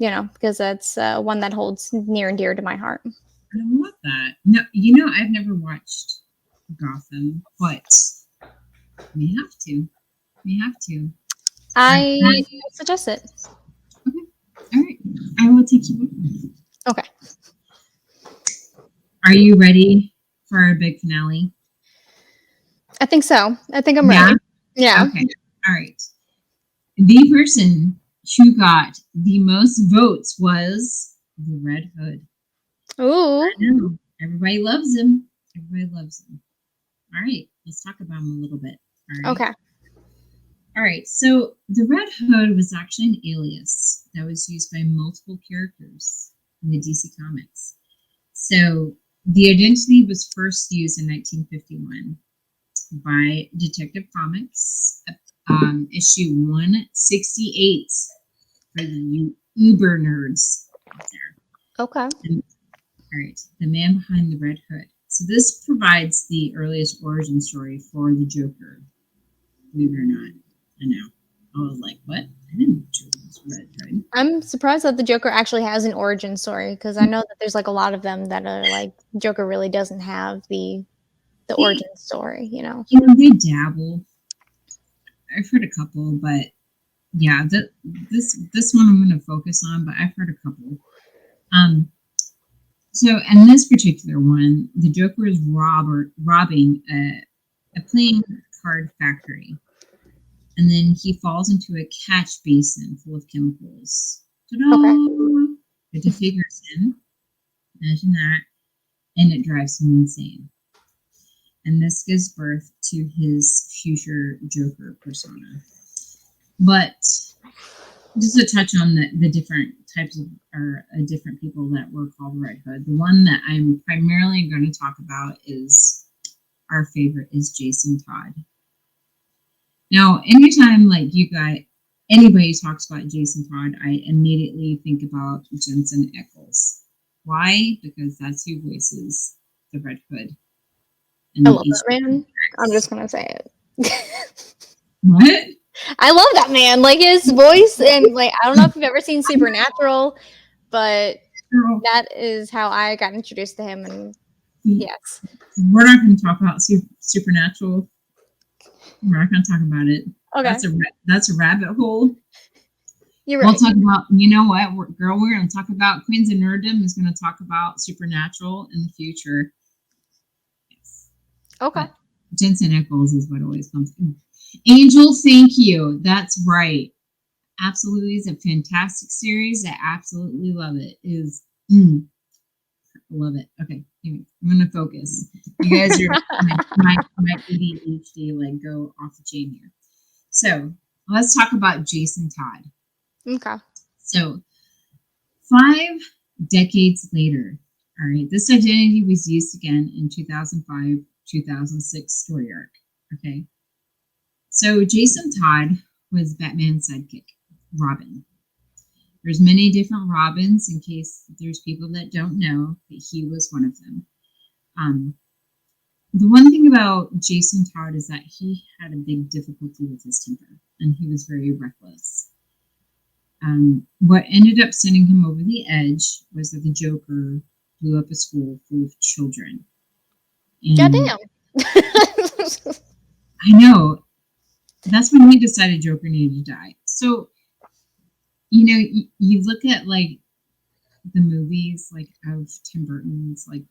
Because that's one that holds near and dear to my heart. I love that. No, I've never watched Gotham, but we have to. I suggest it. Okay. All right. I will take you. Okay. Are you ready for our big finale? I think so. I think I'm ready. Yeah. Okay. All right. The person who got the most votes was the Red Hood. Ooh. I know. Everybody loves him. All right. Let's talk about him a little bit. All right. Okay. All right. So the Red Hood was actually an alias that was used by multiple characters in the DC Comics. So the identity was first used in 1951 by Detective Comics, issue 168 for the Uber nerds out there. Okay. All right, the man behind the Red Hood. So this provides the earliest origin story for the Joker. Believe it or not, I know. I was like, what? I didn't know Joker was Red Hood. I'm surprised that the Joker actually has an origin story, because I know that there's like a lot of them that are like Joker really doesn't have the origin story. They dabble. I've heard a couple, but yeah, this one I'm going to focus on. But I've heard a couple. So in this particular one, the Joker is robbing a playing card factory, and then he falls into a catch basin full of chemicals. Ta-da! Okay. It defigures him. Imagine that, and it drives him insane. And this gives birth to his future Joker persona. But just to touch on the different types of, or different people that were called Red Hood, the one that I'm primarily going to talk about is our favorite is Jason Todd. Now, anytime like anybody talks about Jason Todd, I immediately think about Jensen Ackles. Why? Because that's who voices the Red Hood. I love that man. I'm just gonna say it. What? I love that man. Like his voice, and like I don't know if you've ever seen Supernatural, but that is how I got introduced to him. And yes, we're not going to talk about Supernatural. We're not going to talk about it. Okay, that's a rabbit hole. You're right. We'll talk about. You know what, girl? We're going to talk about Queens of Nerddom is going to talk about Supernatural in the future. Yes. Okay. But Jensen Ackles is what always comes in. Angel, thank you. That's right. Absolutely, it's a fantastic series. I absolutely love it. Love it. Okay, anyway, I'm gonna focus. You guys are my ADHD like go off the chain here. So let's talk about Jason Todd. Okay. So 5 decades later, all right, this identity was used again in 2005-2006 story arc. Okay. So Jason Todd was Batman's sidekick, Robin. There's many different Robins, in case there's people that don't know, but he was one of them. The one thing about Jason Todd is that he had a big difficulty with his temper, and he was very reckless. What ended up sending him over the edge was that the Joker blew up a school full of children. And Goddamn. I know. That's when he decided Joker needed to die. So, you look at like the movies like of Tim Burton's like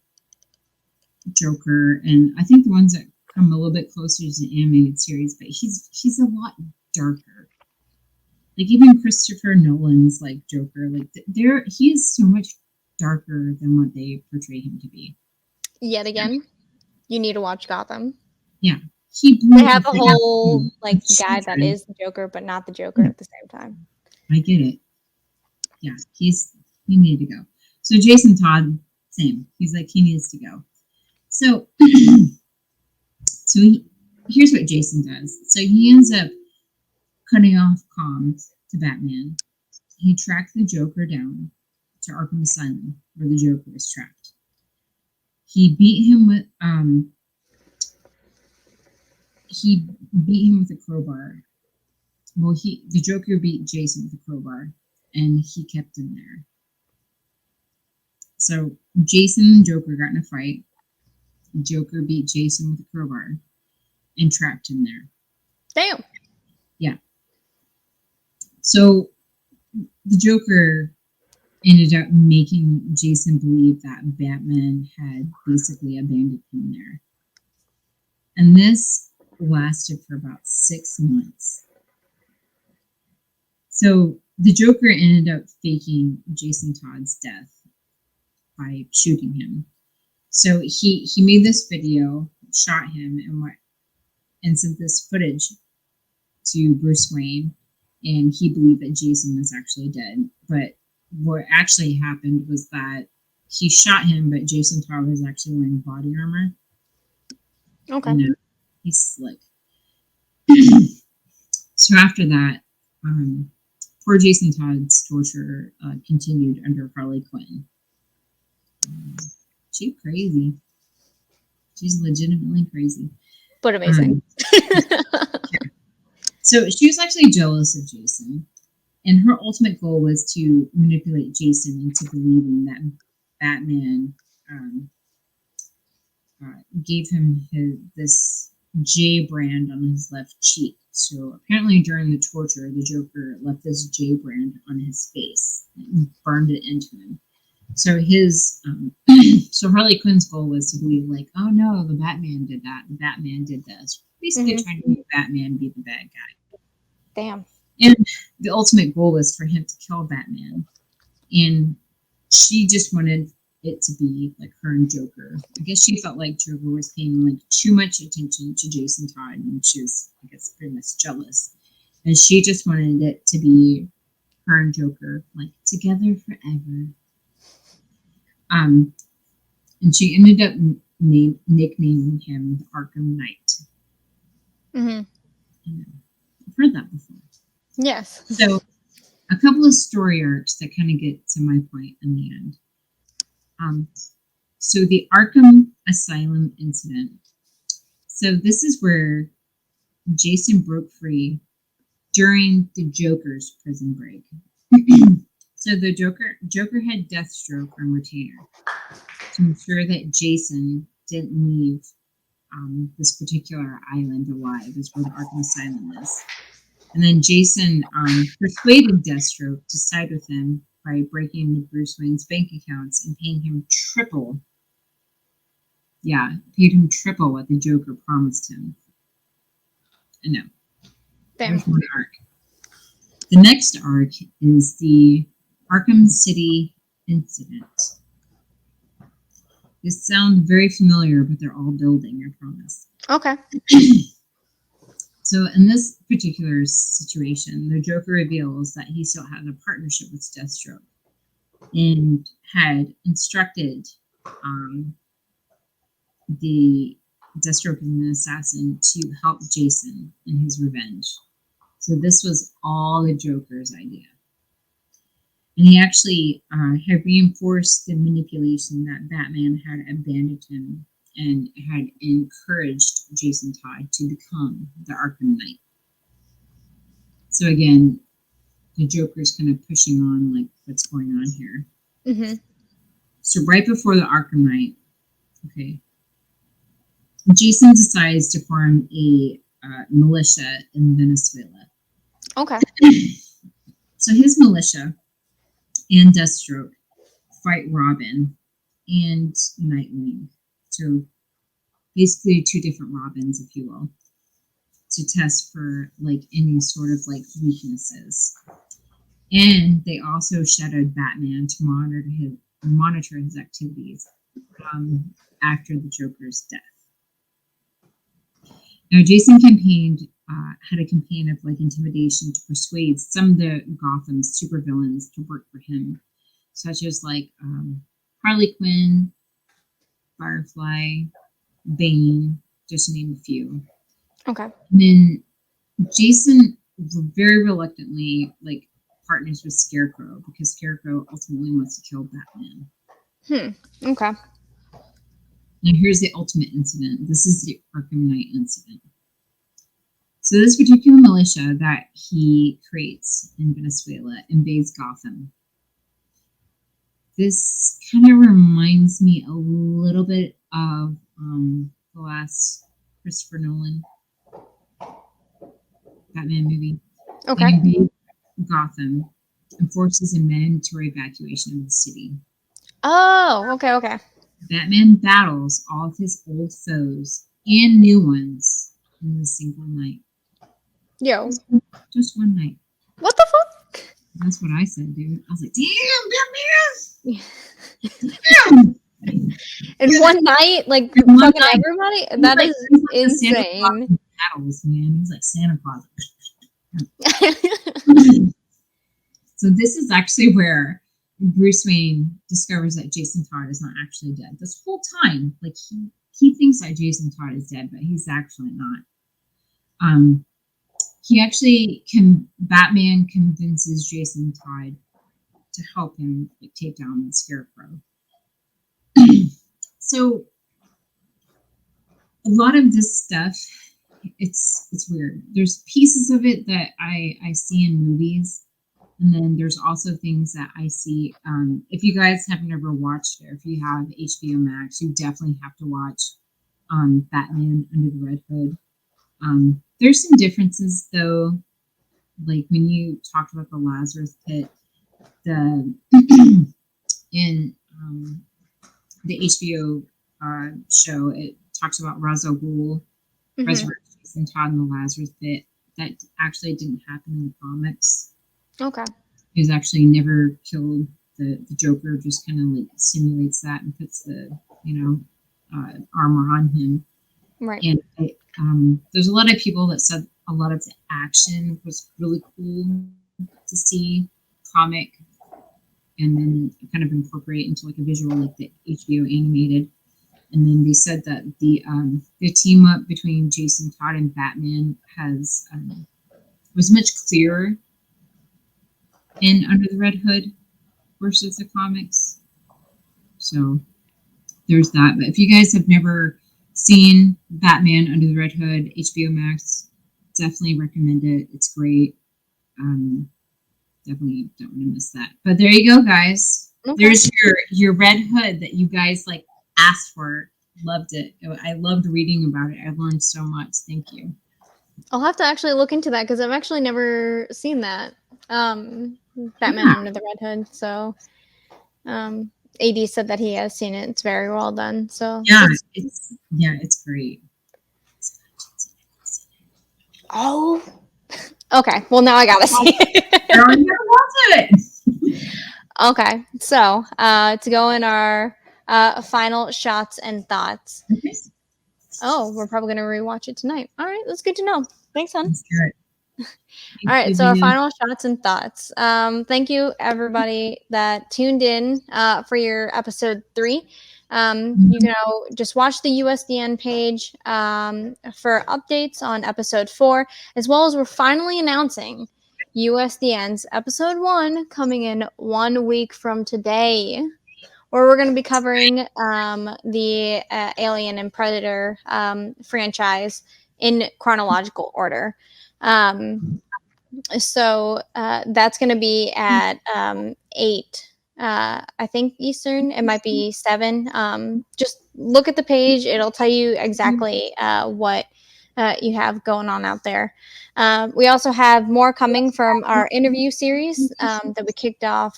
Joker, and I think the ones that come a little bit closer to the animated series, but he's a lot darker. Like even Christopher Nolan's like Joker, like he is so much darker than what they portray him to be. Yet again, you need to watch Gotham. Yeah, They have a whole like guy that is the Joker, but not the Joker at the same time. I get it. Yeah, he needed to go. So Jason Todd, same. He's like he needs to go. So, here's what Jason does. So he ends up cutting off comms to Batman. He tracked the Joker down to Arkham Asylum, where the Joker is trapped. He beat him with a crowbar. Well, the Joker beat Jason with a crowbar, and he kept him there. So Jason and Joker got in a fight. Joker beat Jason with a crowbar and trapped him there. Damn. Yeah. So the Joker ended up making Jason believe that Batman had basically abandoned him there. And this lasted for about 6 months. So the Joker ended up faking Jason Todd's death by shooting him. So he made this video, shot him, and sent this footage to Bruce Wayne, and he believed that Jason was actually dead. But what actually happened was that he shot him, but Jason Todd was actually wearing body armor. Okay. And he's slick. So after that, poor Jason Todd's torture continued under Harley Quinn. She's crazy. She's legitimately crazy. But amazing. Yeah. So she was actually jealous of Jason. And her ultimate goal was to manipulate Jason into believing that Batman gave him this J brand on his left cheek. So apparently during the torture, the Joker left this J brand on his face and burned it into him. So so Harley Quinn's goal was to believe like, oh no, the Batman did that. The Batman did this. Basically trying to make Batman be the bad guy. Damn. And the ultimate goal was for him to kill Batman. And she just wanted it to be like her and Joker. I guess she felt like Joker was paying like too much attention to Jason Todd, and she was, I guess, pretty much jealous. And she just wanted it to be her and Joker like together forever. And she ended up nicknaming him the Arkham Knight. Mm-hmm. I've heard that before. Yes. So a couple of story arcs that kind of get to my point in the end. So the Arkham Asylum incident. So this is where Jason broke free during the Joker's prison break. So the Joker had Deathstroke on retainer to ensure that Jason didn't leave this particular island alive, is where the Arkham Asylum is. And then Jason persuaded Deathstroke to side with him by breaking into Bruce Wayne's bank accounts and paying him triple. Yeah, paid him triple what the Joker promised him. I know. Damn. There's one arc. The next arc is the Arkham City incident. This sounds very familiar, but they're all building, I promise. Okay. So in this particular situation, the Joker reveals that he still had a partnership with Deathstroke and had instructed the Deathstroke and the assassin to help Jason in his revenge. So this was all the Joker's idea. And he actually had reinforced the manipulation that Batman had abandoned him and had encouraged Jason Todd to become the Arkham Knight. So again, the Joker's kind of pushing on like what's going on here. Mm-hmm. So right before the Arkham Knight, okay, Jason decides to form a militia in Venezuela. Okay. So his militia and Deathstroke fight Robin and Nightwing. So basically 2 different Robins, if you will, to test for like any sort of like weaknesses. And they also shadowed Batman to monitor his activities after the Joker's death. Now, Jason had a campaign of like intimidation to persuade some of the Gotham supervillains to work for him, such as like Harley Quinn, Firefly, Bane, just to name a few. Okay. And then Jason very reluctantly like partners with Scarecrow because Scarecrow ultimately wants to kill Batman. Okay. Now here's the ultimate incident. This is the Arkham Knight incident. So this particular militia that he creates in Venezuela invades Gotham. This kind of reminds me a little bit of the last Christopher Nolan Batman movie. Okay. They invade Gotham and forces a mandatory evacuation of the city. Oh, okay. Batman battles all of his old foes and new ones in a single night. Yo. Just one night. What the fuck? That's what I said, dude. I was like, damn, Batman! Damn! In one night, like In one fucking night. everybody? That is insane. Battles, man. He's like Santa Claus. So this is actually where Bruce Wayne discovers that Jason Todd is not actually dead. This whole time, like he thinks that Jason Todd is dead, but he's actually not. He actually Batman convinces Jason Todd to help him like take down the Scarecrow. So a lot of this stuff, it's weird. There's pieces of it that I see in movies. And then there's also things that I see. If you guys have never watched it, or if you have HBO Max, you definitely have to watch Batman Under the Red Hood. There's some differences, though. Like when you talked about the Lazarus Pit, in the HBO show, it talks about Ra's al Ghul, resurrecting Jason Todd in the Lazarus Pit. That actually didn't happen in the comics. Okay. He was actually never killed. The Joker just kind of like simulates that and puts the armor on him. Right. And there's a lot of people that said a lot of the action was really cool to see comic, and then kind of incorporate into like a visual, like the HBO animated. And then they said that the team up between Jason Todd and Batman was much clearer in Under the Red Hood versus the comics. So there's that. But if you guys have never seen Batman Under the Red Hood, HBO Max, definitely recommend it. It's great. Definitely don't want to miss that. But there you go, guys. Okay. There's your Red Hood that you guys like asked for. Loved it. I loved reading about it. I learned so much. Thank you. I'll have to actually look into that because I've actually never seen that. Batman Under the Red Hood. So AD said that he has seen it. It's very well done. So it's great. Oh, okay. Well, now I gotta see it. Okay, so to go in our final shots and thoughts. Okay. Oh, we're probably gonna rewatch it tonight. All right, that's good to know. Thanks, hon. That's good. All right, so our final shots and thoughts. Thank you, everybody that tuned in for your episode 3. You can just watch the USDN page for updates on episode 4, as well as we're finally announcing USDN's episode 1 coming in 1 week from today, where we're going to be covering the Alien and Predator franchise in chronological order. So that's going to be at 8 I think Eastern. It might be 7. Just look at the page. It'll tell you exactly what you have going on out there. We also have more coming from our interview series that we kicked off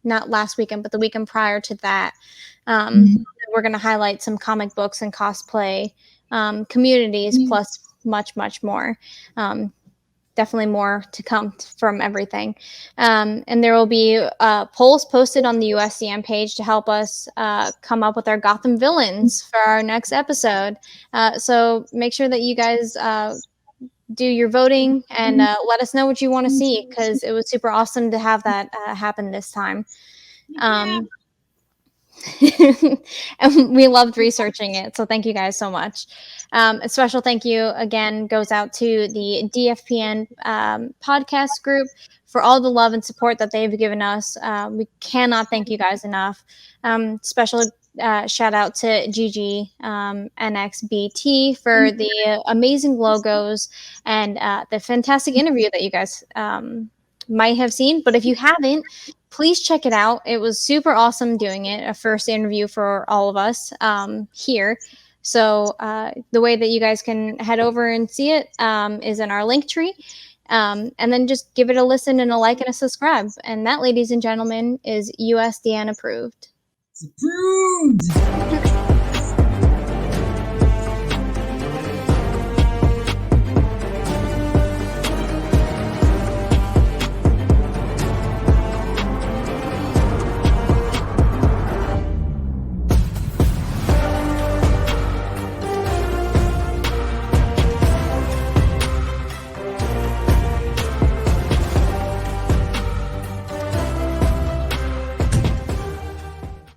not last weekend, but the weekend prior to that. We're going to highlight some comic books and cosplay communities, plus much, much more. Definitely more to come from everything. And there will be polls posted on the USCM page to help us come up with our Gotham villains for our next episode. So make sure that you guys do your voting and let us know what you want to see, because it was super awesome to have that happen this time. And we loved researching it, so thank you guys so much. A special thank you again goes out to the DFPN podcast group for all the love and support that they've given us. We cannot thank you guys enough. Special shout out to Gigi NXBT for the amazing logos and the fantastic interview that you guys might have seen, but if you haven't, please check it out. It was super awesome doing it, a first interview for all of us here. So the way that you guys can head over and see it is in our link tree. And then just give it a listen and a like and a subscribe. And that, ladies and gentlemen, is USDN approved. It's approved.